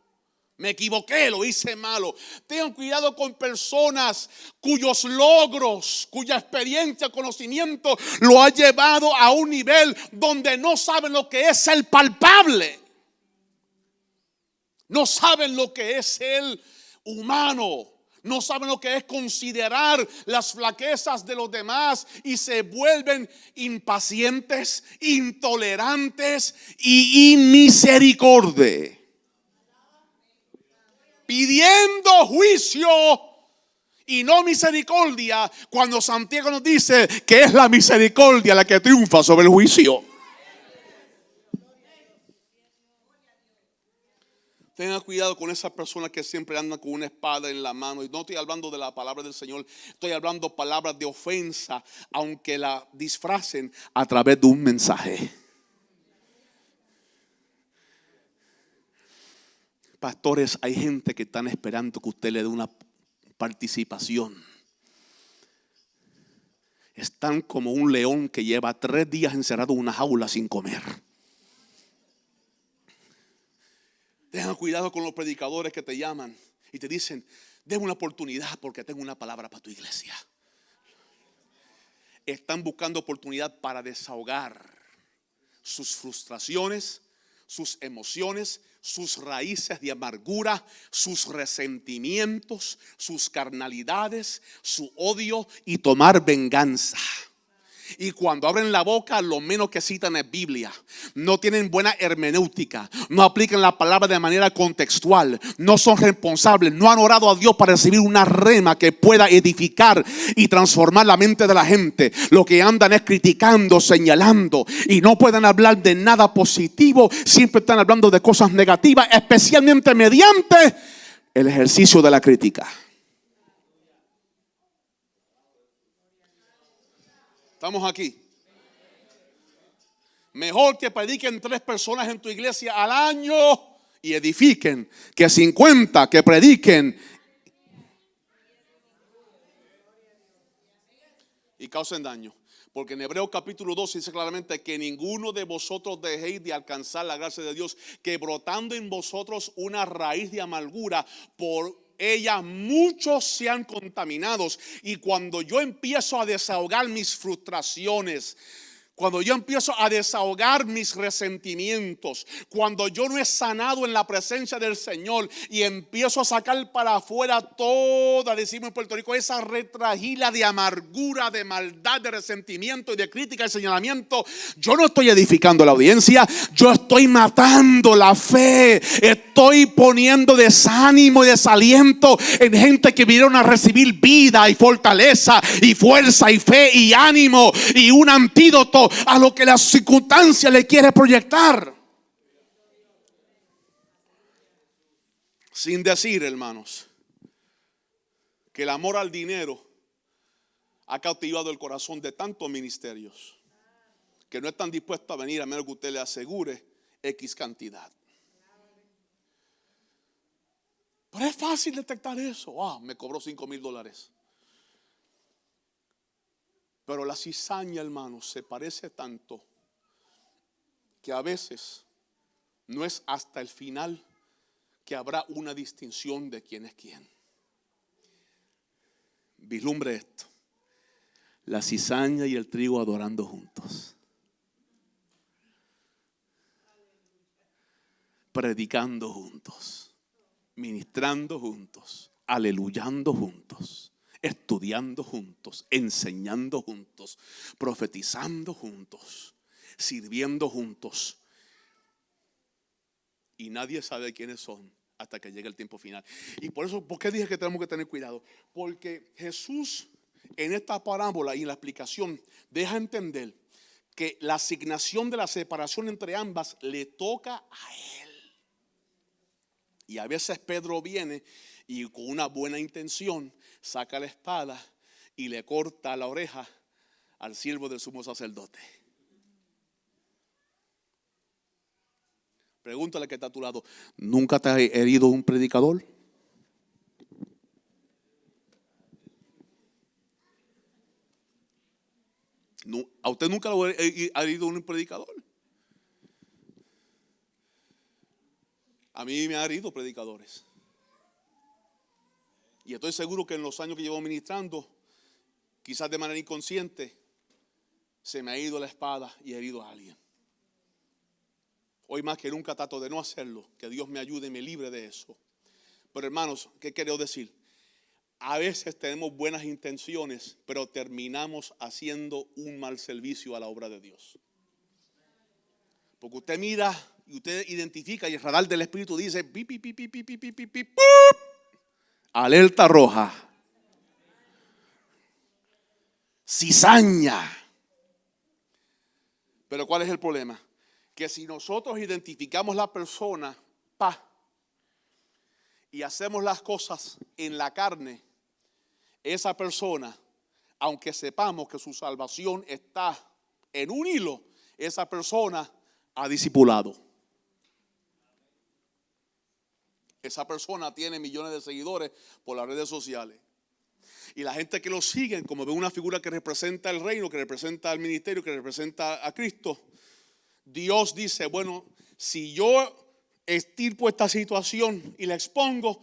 Me equivoqué, lo hice malo. Tengan cuidado con personas cuyos logros, cuya experiencia, conocimiento lo ha llevado a un nivel donde no saben lo que es ser palpable. No saben lo que es ser humano. No saben lo que es considerar las flaquezas de los demás y se vuelven impacientes, intolerantes y inmisericordios, pidiendo juicio y no misericordia, cuando Santiago nos dice que es la misericordia la que triunfa sobre el juicio. Tenga cuidado con esas personas que siempre andan con una espada en la mano. Y no estoy hablando de la palabra del Señor, estoy hablando palabras de ofensa, aunque la disfracen a través de un mensaje. Pastores, hay gente que están esperando que usted le dé una participación. Están como un león que lleva 3 días encerrado en una jaula sin comer. Tengan cuidado con los predicadores que te llaman y te dicen, déme una oportunidad porque tengo una palabra para tu iglesia. Están buscando oportunidad para desahogar. sus frustraciones, sus emociones, sus raíces de amargura, sus resentimientos, sus carnalidades, su odio y tomar venganza. Y cuando abren la boca, lo menos que citan es Biblia. No tienen buena hermenéutica, no aplican la palabra de manera contextual, no son responsables, no han orado a Dios para recibir una rema que pueda edificar y transformar la mente de la gente. Lo que andan es criticando, señalando, y no pueden hablar de nada positivo. Siempre están hablando de cosas negativas, especialmente mediante el ejercicio de la crítica. Estamos aquí. Mejor que prediquen 3 personas en tu iglesia al año y edifiquen, que 50 que prediquen y causen daño. Porque en Hebreos capítulo 2 dice claramente que ninguno de vosotros dejéis de alcanzar la gracia de Dios, que brotando en vosotros una raíz de amargura, por ella muchos sean contaminados. Y cuando yo empiezo a desahogar mis frustraciones, cuando yo empiezo a desahogar mis resentimientos, cuando yo no he sanado en la presencia del Señor y empiezo a sacar para afuera toda, decimos en Puerto Rico, esa retragila de amargura, de maldad, de resentimiento y de crítica y señalamiento, yo no estoy edificando la audiencia, yo estoy matando la fe, estoy poniendo desánimo y desaliento en gente que vinieron a recibir vida y fortaleza y fuerza y fe y ánimo y un antídoto a lo que la circunstancia le quiere proyectar. Sin decir, hermanos, que el amor al dinero ha cautivado el corazón de tantos ministerios que no están dispuestos a venir a menos que usted le asegure X cantidad. Pero es fácil detectar eso. Me cobró $5,000. Pero la cizaña, hermanos, se parece tanto que a veces no es hasta el final que habrá una distinción de quién es quién. Vislumbre esto: la cizaña y el trigo adorando juntos, predicando juntos, ministrando juntos, aleluyando juntos, estudiando juntos, enseñando juntos, profetizando juntos, sirviendo juntos. Y nadie sabe quiénes son hasta que llegue el tiempo final. Y por eso, ¿por qué dije que tenemos que tener cuidado? Porque Jesús en esta parábola y en la explicación deja entender que la asignación de la separación entre ambas le toca a él. Y a veces Pedro viene y con una buena intención saca la espada y le corta la oreja al siervo del sumo sacerdote. Pregúntale que está a tu lado: ¿nunca te ha herido un predicador? ¿A usted nunca lo ha herido un predicador? A mí me ha herido predicadores. Y estoy seguro que en los años que llevo ministrando, quizás de manera inconsciente, se me ha ido la espada y he herido a alguien. Hoy más que nunca trato de no hacerlo. Que Dios me ayude y me libre de eso. Pero hermanos, ¿qué quiero decir? A veces tenemos buenas intenciones, pero terminamos haciendo un mal servicio a la obra de Dios. Porque usted mira y usted identifica y el radar del Espíritu dice pi, pi, pi, pi, pi, pi, pi, pi, pi, pi, alerta roja, cizaña. Pero ¿cuál es el problema? Que si nosotros identificamos la persona y hacemos las cosas en la carne, esa persona, aunque sepamos que su salvación está en un hilo, esa persona ha discipulado. Esa persona tiene millones de seguidores por las redes sociales. Y la gente que lo siguen, como ve una figura que representa el reino, que representa el ministerio, que representa a Cristo, Dios dice: bueno, si yo estirpo esta situación y la expongo,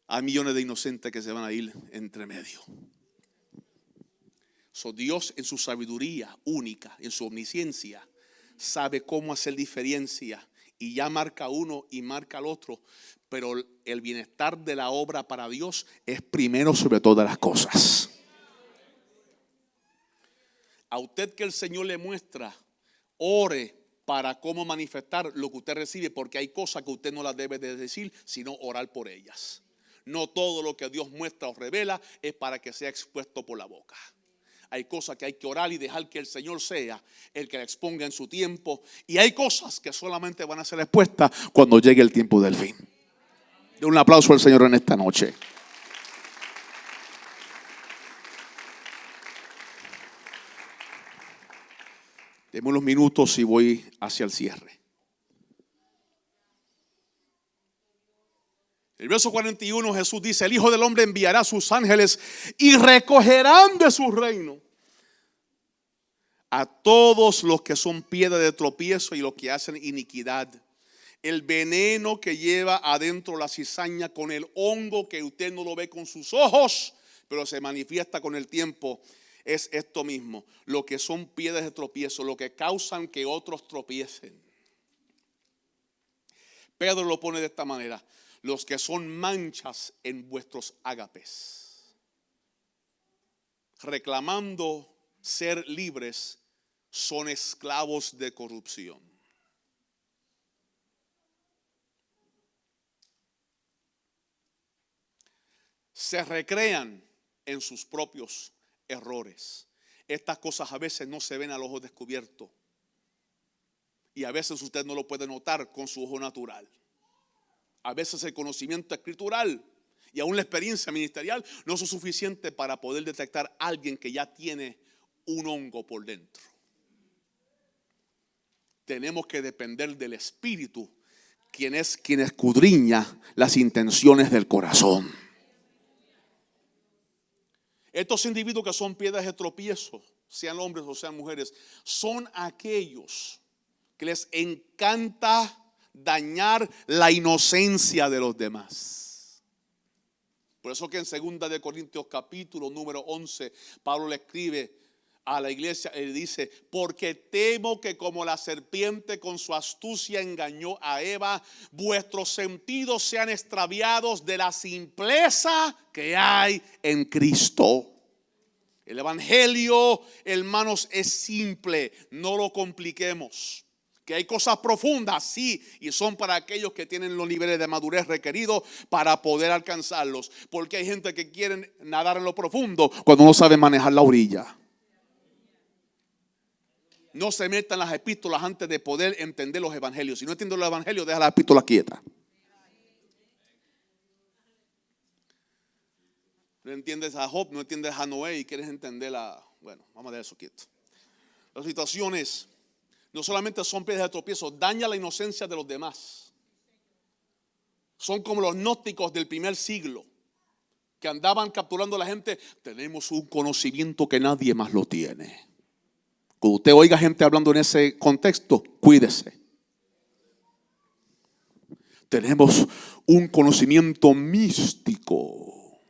hay millones de inocentes que se van a ir entre medio. Dios en su sabiduría única, en su omnisciencia, sabe cómo hacer diferencia y ya marca uno y marca al otro, pero el bienestar de la obra para Dios es primero sobre todas las cosas. A usted que el Señor le muestra, ore para cómo manifestar lo que usted recibe, porque hay cosas que usted no las debe de decir, sino orar por ellas. No todo lo que Dios muestra o revela es para que sea expuesto por la boca. Hay cosas que hay que orar y dejar que el Señor sea el que la exponga en su tiempo. Y hay cosas que solamente van a ser expuestas cuando llegue el tiempo del fin. De un aplauso al Señor en esta noche. Deme unos minutos y voy hacia el cierre. El verso 41, Jesús dice: el Hijo del Hombre enviará a sus ángeles y recogerán de su reino a todos los que son piedra de tropiezo y los que hacen iniquidad. El veneno que lleva adentro la cizaña, con el hongo que usted no lo ve con sus ojos, pero se manifiesta con el tiempo, es esto mismo: lo que son piedras de tropiezo, lo que causan que otros tropiecen. Pedro lo pone de esta manera: los que son manchas en vuestros ágapes, reclamando ser libres, son esclavos de corrupción. Se recrean en sus propios errores. Estas cosas a veces no se ven al ojo descubierto, y a veces usted no lo puede notar con su ojo natural. A veces el conocimiento escritural y aún la experiencia ministerial no son suficientes para poder detectar a alguien que ya tiene un hongo por dentro. Tenemos que depender del Espíritu, quien escudriña las intenciones del corazón. Estos individuos que son piedras de tropiezo, sean hombres o sean mujeres, son aquellos que les encanta dañar la inocencia de los demás. Por eso que en 2 de Corintios capítulo número 11, Pablo le escribe a la iglesia y dice: porque temo que como la serpiente con su astucia engañó a Eva, vuestros sentidos sean extraviados de la simpleza que hay en Cristo. El evangelio, hermanos, es simple, no lo compliquemos. Que hay cosas profundas, sí, y son para aquellos que tienen los niveles de madurez requeridos para poder alcanzarlos. Porque hay gente que quiere nadar en lo profundo cuando no sabe manejar la orilla. No se metan las epístolas antes de poder entender los evangelios. Si no entiendes los evangelios, deja las epístolas quietas. No entiendes a Job, no entiendes a Noé y quieres entender bueno, vamos a dejar eso quieto. Las situaciones no solamente son piedras de tropiezo, daña la inocencia de los demás. Son como los gnósticos del primer siglo, que andaban capturando a la gente. Tenemos un conocimiento que nadie más lo tiene. Cuando usted oiga gente hablando en ese contexto, cuídese. Tenemos un conocimiento místico.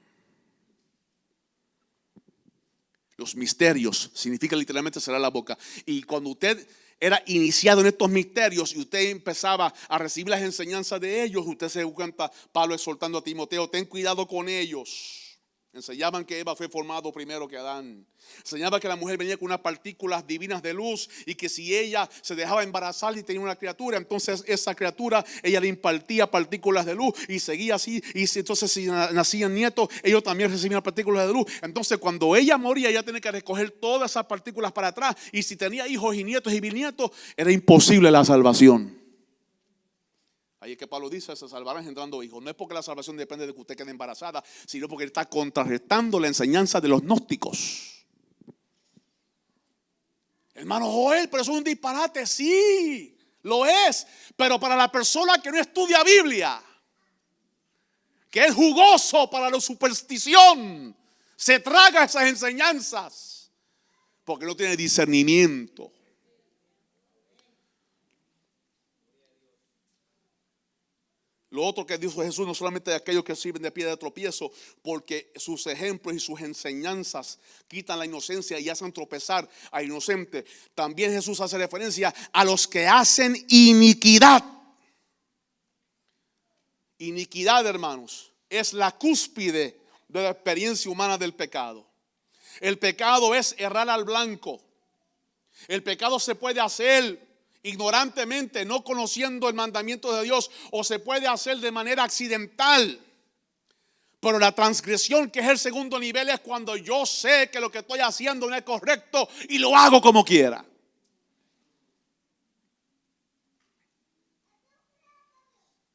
Los misterios significa literalmente cerrar la boca. Y cuando usted era iniciado en estos misterios y usted empezaba a recibir las enseñanzas de ellos, usted se da cuenta, Pablo exhortando a Timoteo: ten cuidado con ellos. Enseñaban que Eva fue formado primero que Adán. Enseñaba que la mujer venía con unas partículas divinas de luz, y que si ella se dejaba embarazar y tenía una criatura, entonces esa criatura, ella le impartía partículas de luz y seguía así. Y entonces si nacían nietos, ellos también recibían partículas de luz. Entonces cuando ella moría, ella tenía que recoger todas esas partículas para atrás. Y si tenía hijos y nietos y bisnietos, era imposible la salvación. Ahí es que Pablo dice: se salvarán engendrando hijos. No es porque la salvación depende de que usted quede embarazada, sino porque él está contrarrestando la enseñanza de los gnósticos. Hermano Joel, pero eso es un disparate. Sí, lo es. Pero para la persona que no estudia Biblia, que es jugoso para la superstición, se traga esas enseñanzas porque no tiene discernimiento. Lo otro que dijo Jesús, no solamente de aquellos que sirven de piedra de tropiezo, porque sus ejemplos y sus enseñanzas quitan la inocencia y hacen tropezar a inocente. También Jesús hace referencia a los que hacen iniquidad. Iniquidad, hermanos, es la cúspide de la experiencia humana del pecado. El pecado es errar al blanco. El pecado se puede hacer ignorantemente, no conociendo el mandamiento de Dios, o se puede hacer de manera accidental. Pero la transgresión, que es el segundo nivel, es cuando yo sé que lo que estoy haciendo no es correcto y lo hago como quiera.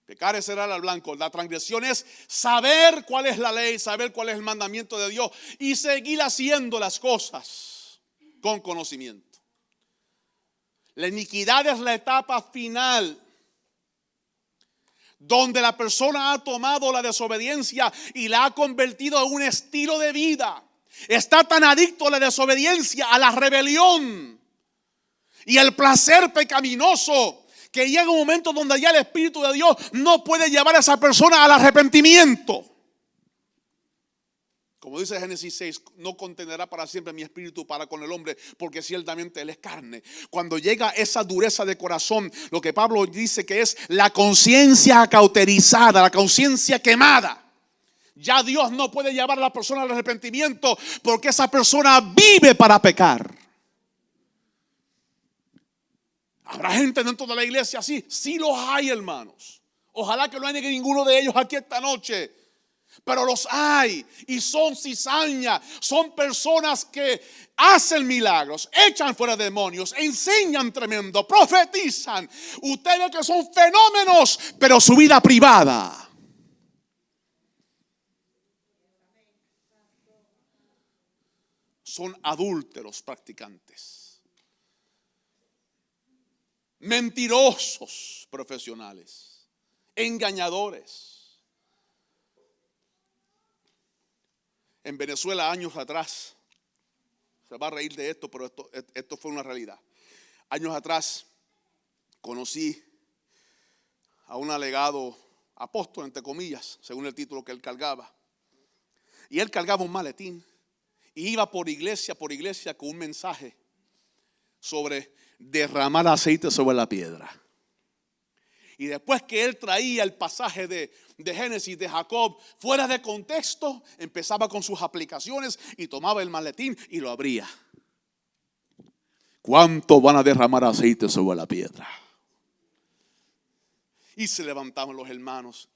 Pecar es errar al blanco. La transgresión es saber cuál es la ley, saber cuál es el mandamiento de Dios y seguir haciendo las cosas con conocimiento. La iniquidad es la etapa final, donde la persona ha tomado la desobediencia y la ha convertido en un estilo de vida. Está tan adicto a la desobediencia, a la rebelión y al placer pecaminoso, que llega un momento donde ya el Espíritu de Dios no puede llevar a esa persona al arrepentimiento. Como dice Génesis 6, no contenderá para siempre mi espíritu para con el hombre, porque ciertamente él es carne. Cuando llega esa dureza de corazón, lo que Pablo dice que es la conciencia cauterizada, la conciencia quemada. Ya Dios no puede llevar a la persona al arrepentimiento, porque esa persona vive para pecar. ¿Habrá gente dentro de la iglesia así? Sí los hay, hermanos. Ojalá que no haya ninguno de ellos aquí esta noche. Pero los hay y son cizaña, son personas que hacen milagros, echan fuera demonios, enseñan tremendo, profetizan. Usted ve que son fenómenos, pero su vida privada. Son adúlteros practicantes, mentirosos profesionales, engañadores. En Venezuela, años atrás, se va a reír de esto, pero esto fue una realidad. Años atrás conocí a un alegado apóstol, entre comillas, según el título que él cargaba. Y él cargaba un maletín y iba por iglesia con un mensaje sobre derramar aceite sobre la piedra. Y después que él traía el pasaje de Génesis, de Jacob, fuera de contexto, empezaba con sus aplicaciones y tomaba el maletín y lo abría. ¿Cuánto van a derramar aceite sobre la piedra? Y se levantaban los hermanos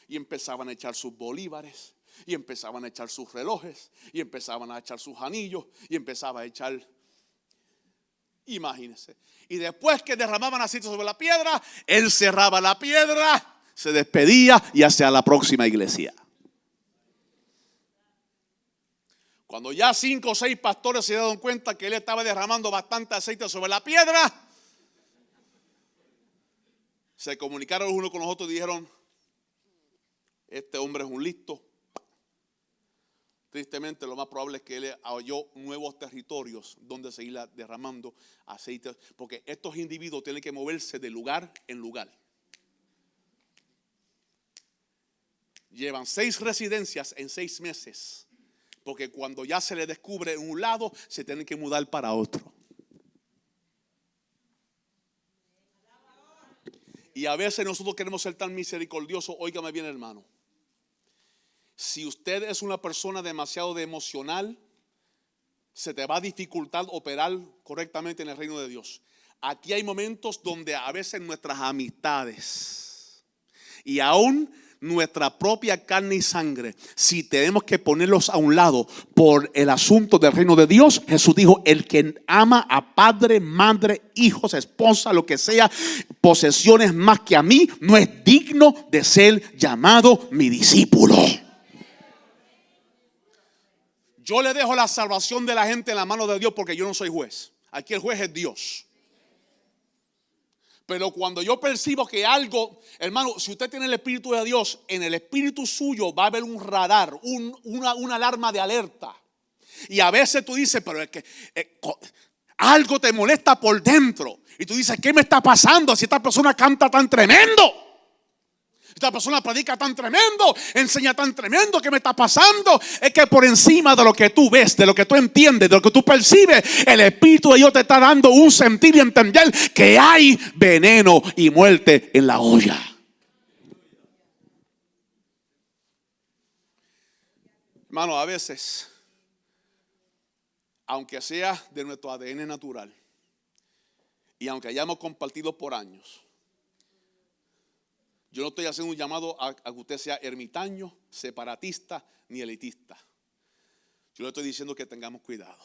y empezaban a echar sus bolívares, y empezaban a echar sus relojes, y empezaban a echar sus anillos, y empezaba a echar... Imagínense. Y después que derramaban aceite sobre la piedra, él cerraba la piedra, se despedía y hacia la próxima iglesia. Cuando ya 5 o 6 pastores se dieron cuenta que él estaba derramando bastante aceite sobre la piedra, se comunicaron los unos con los otros y dijeron: este hombre es un listo. Tristemente, lo más probable es que él halló nuevos territorios donde seguir derramando aceite, porque estos individuos tienen que moverse de lugar en lugar. Llevan 6 residencias en 6 meses, porque cuando ya se les descubre en un lado, se tienen que mudar para otro. Y a veces nosotros queremos ser tan misericordiosos. Óigame bien, hermano. Si usted es una persona demasiado emocional, se te va a dificultar operar correctamente en el reino de Dios. Aquí hay momentos donde a veces nuestras amistades y aún nuestra propia carne y sangre, si tenemos que ponerlos a un lado por el asunto del reino de Dios, Jesús dijo: el que ama a padre, madre, hijos, esposa, lo que sea, posesiones más que a mí, no es digno de ser llamado mi discípulo. Yo le dejo la salvación de la gente en la mano de Dios, porque yo no soy juez. Aquí el juez es Dios. Pero cuando yo percibo que algo, hermano, si usted tiene el Espíritu de Dios, en el espíritu suyo va a haber un radar, una alarma de alerta. Y a veces tú dices, pero es que algo te molesta por dentro. Y tú dices, ¿qué me está pasando si esta persona canta tan tremendo? Esta persona predica tan tremendo, enseña tan tremendo. ¿Qué me está pasando? Es que por encima de lo que tú ves, de lo que tú entiendes, de lo que tú percibes, el Espíritu de Dios te está dando un sentir y entender que hay veneno y muerte en la olla. Hermano, a veces, aunque sea de nuestro ADN natural y aunque hayamos compartido por años, yo no estoy haciendo un llamado a que usted sea ermitaño, separatista ni elitista. Yo le estoy diciendo que tengamos cuidado.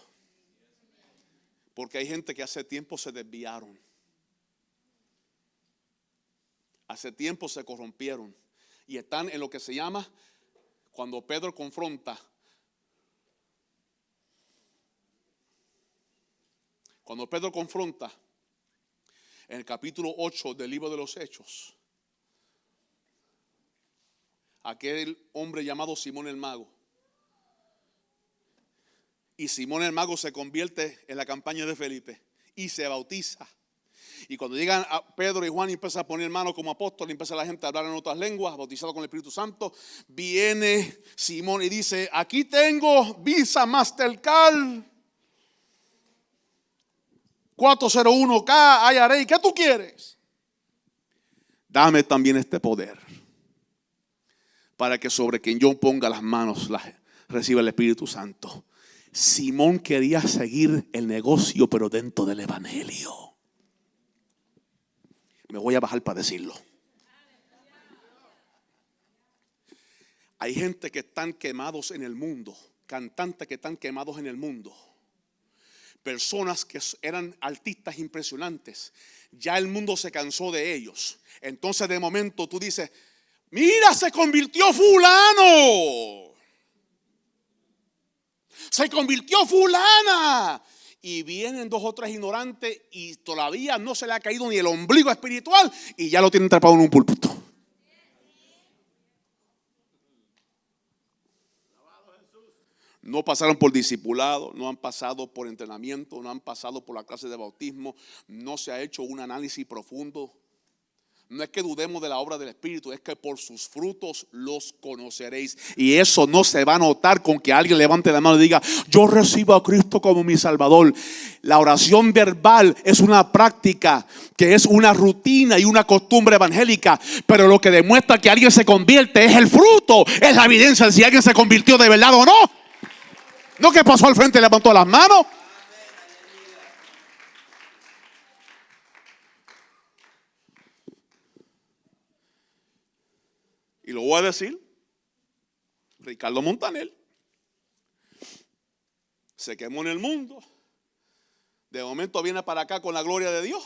Porque hay gente que hace tiempo se desviaron. Hace tiempo se corrompieron. Y están en lo que se llama, cuando Pedro confronta. Cuando Pedro confronta en el capítulo 8 del libro de los Hechos, aquel hombre llamado Simón el Mago. Y Simón el Mago se convierte en la campaña de Felipe y se bautiza. Y cuando llegan a Pedro y Juan y empiezan a poner mano como apóstol, y empieza la gente a hablar en otras lenguas, bautizado con el Espíritu Santo, viene Simón y dice: aquí tengo Visa Mastercard 401K IRA, ¿qué tú quieres? Dame también este poder, para que sobre quien yo ponga las manos reciba el Espíritu Santo. Simón quería seguir el negocio, pero dentro del evangelio. Me voy a bajar para decirlo. Hay gente que están quemados en el mundo, cantantes que están quemados en el mundo, personas que eran artistas impresionantes. Ya el mundo se cansó de ellos. Entonces de momento tú dices: mira, se convirtió fulano, se convirtió fulana. Y vienen 2 o 3 ignorantes y todavía no se le ha caído ni el ombligo espiritual y ya lo tienen atrapado en un púlpito. No pasaron por discipulado, no han pasado por entrenamiento, no han pasado por la clase de bautismo, no se ha hecho un análisis profundo. No es que dudemos de la obra del Espíritu, es que por sus frutos los conoceréis. Y eso no se va a notar con que alguien levante la mano y diga: yo recibo a Cristo como mi Salvador. La oración verbal es una práctica, que es una rutina y una costumbre evangélica. Pero lo que demuestra que alguien se convierte es el fruto, es la evidencia de si alguien se convirtió de verdad o no. No que pasó al frente y levantó las manos. Y lo voy a decir: Ricardo Montaner se quemó en el mundo. De momento viene para acá con la gloria de Dios,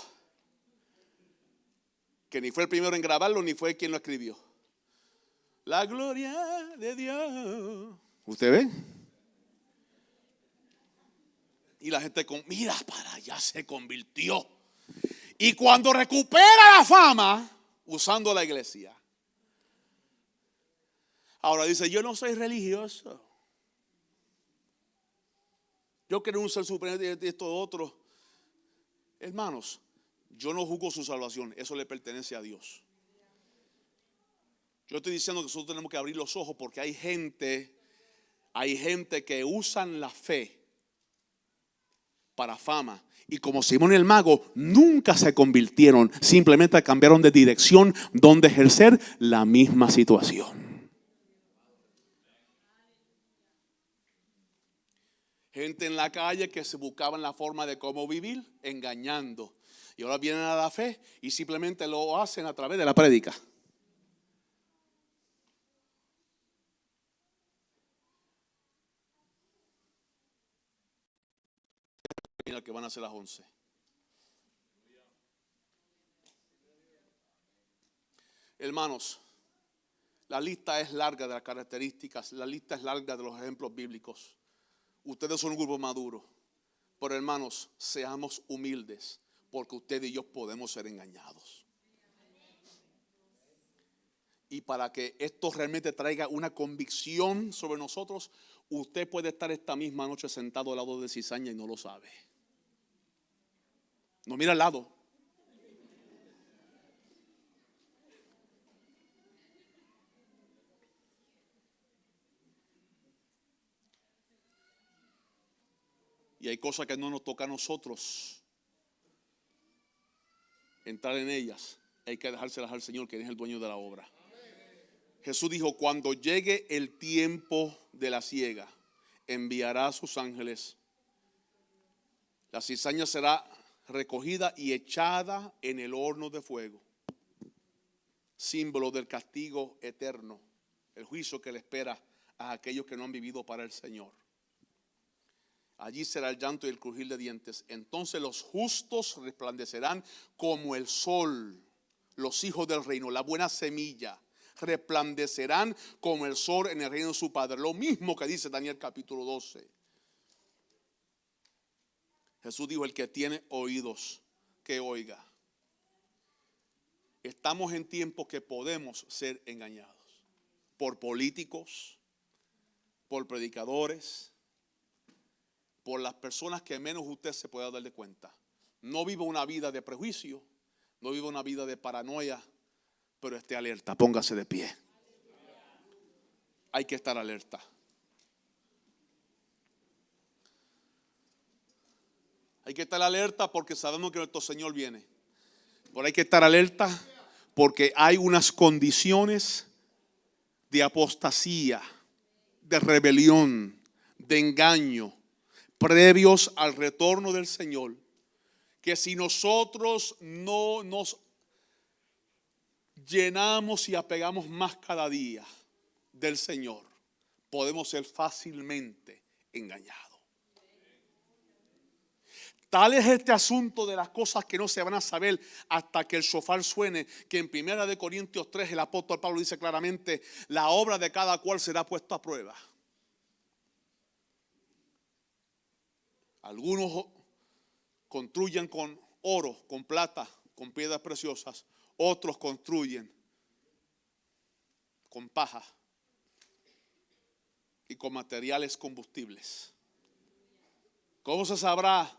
que ni fue el primero en grabarlo, ni fue quien lo escribió. La gloria de Dios. ¿Usted ve? Y la gente mira para allá, se convirtió. Y cuando recupera la fama, usando la iglesia, ahora dice: yo no soy religioso, yo quiero un ser supremo de esto otro. Hermanos, yo no juzgo su salvación, eso le pertenece a Dios. Yo estoy diciendo que nosotros tenemos que abrir los ojos, porque hay gente que usan la fe para fama. Y como Simón el Mago, nunca se convirtieron, simplemente cambiaron de dirección donde ejercer la misma situación. Gente en la calle que se buscaban la forma de cómo vivir, engañando. Y ahora vienen a la fe y simplemente lo hacen a través de la prédica. Mira que van a ser las 11. Hermanos, la lista es larga de las características, la lista es larga de los ejemplos bíblicos. Ustedes son un grupo maduro, pero hermanos, seamos humildes, porque usted y yo podemos ser engañados. Y para que esto realmente traiga una convicción sobre nosotros, usted puede estar esta misma noche sentado al lado de cizaña y no lo sabe. No mira al lado. Y hay cosas que no nos toca a nosotros entrar en ellas. Hay que dejárselas al Señor, que es el dueño de la obra. Jesús dijo: cuando llegue el tiempo de la siega, enviará a sus ángeles. La cizaña será recogida y echada en el horno de fuego, símbolo del castigo eterno, el juicio que le espera a aquellos que no han vivido para el Señor. Allí será el llanto y el crujir de dientes. Entonces los justos resplandecerán como el sol. Los hijos del reino, la buena semilla, resplandecerán como el sol en el reino de su Padre. Lo mismo que dice Daniel capítulo 12. Jesús dijo: el que tiene oídos, que oiga. Estamos en tiempos que podemos ser engañados por políticos, por predicadores, por las personas que menos usted se pueda dar de cuenta. No viva una vida de prejuicio, no viva una vida de paranoia, pero esté alerta, póngase de pie. Hay que estar alerta. Hay que estar alerta porque sabemos que nuestro Señor viene. Pero hay que estar alerta porque hay unas condiciones de apostasía, de rebelión, de engaño, previos al retorno del Señor, que si nosotros no nos llenamos y apegamos más cada día del Señor, podemos ser fácilmente engañados. Tal es este asunto de las cosas que no se van a saber hasta que el shofar suene, que en 1 Corintios 3 el apóstol Pablo dice claramente: la obra de cada cual será puesta a prueba. Algunos construyen con oro, con plata, con piedras preciosas. Otros construyen con paja y con materiales combustibles. ¿Cómo se sabrá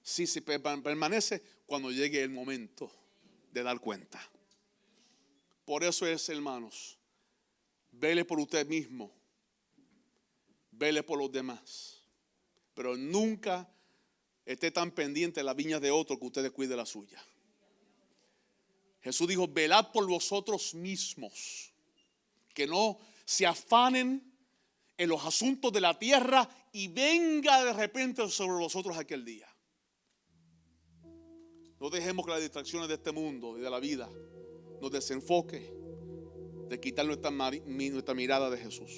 si permanece? Cuando llegue el momento de dar cuenta. Por eso es, hermanos, vele por usted mismo, vele por los demás. Pero nunca esté tan pendiente de las viñas de otro que usted descuide la suya. Jesús dijo: velad por vosotros mismos, que no se afanen en los asuntos de la tierra y venga de repente sobre vosotros aquel día. No dejemos que las distracciones de este mundo y de la vida nos desenfoque de quitar nuestra mirada de Jesús.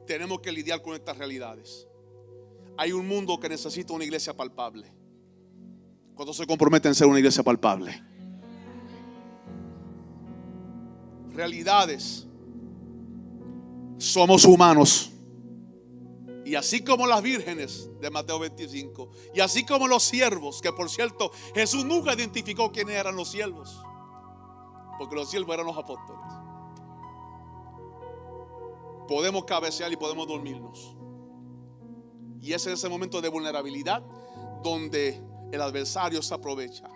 Tenemos que lidiar con estas realidades. Hay un mundo que necesita una iglesia palpable. ¿Cuántos se comprometen en ser una iglesia palpable? Realidades. Somos humanos. Y así como las vírgenes de Mateo 25, y así como los siervos, que por cierto Jesús nunca identificó quiénes eran los siervos, porque los siervos eran los apóstoles. Podemos cabecear y podemos dormirnos. Y es en ese momento de vulnerabilidad donde el adversario se aprovecha.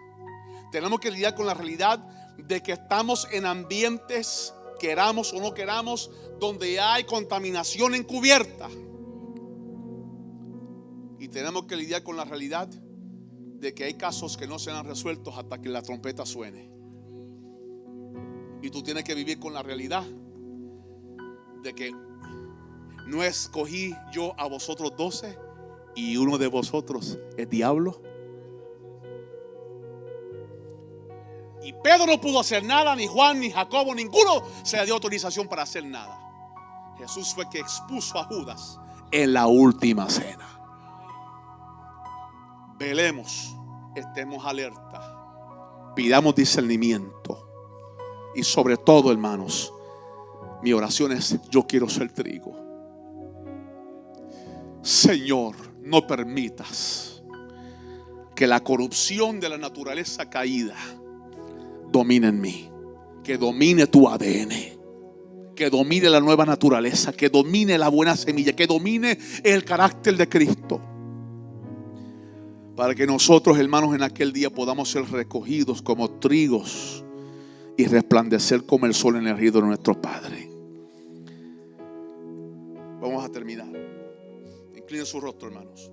Tenemos que lidiar con la realidad de que estamos en ambientes, queramos o no queramos, donde hay contaminación encubierta. Y tenemos que lidiar con la realidad de que hay casos que no serán resueltos hasta que la trompeta suene. Y tú tienes que vivir con la realidad de que no escogí yo a vosotros 12 y uno de vosotros es diablo. Y Pedro no pudo hacer nada, ni Juan, ni Jacobo, ninguno se le dio autorización para hacer nada. Jesús fue que expuso a Judas en la última cena. Velemos, estemos alerta, pidamos discernimiento. Y sobre todo, hermanos, mi oración es: yo quiero ser trigo. Señor, no permitas que la corrupción de la naturaleza caída domine en mí. Que domine tu ADN, que domine la nueva naturaleza, que domine la buena semilla, que domine el carácter de Cristo. Para que nosotros, hermanos, en aquel día podamos ser recogidos como trigos y resplandecer como el sol en el río de nuestro Padre. terminar. Inclinen su rostro, hermanos.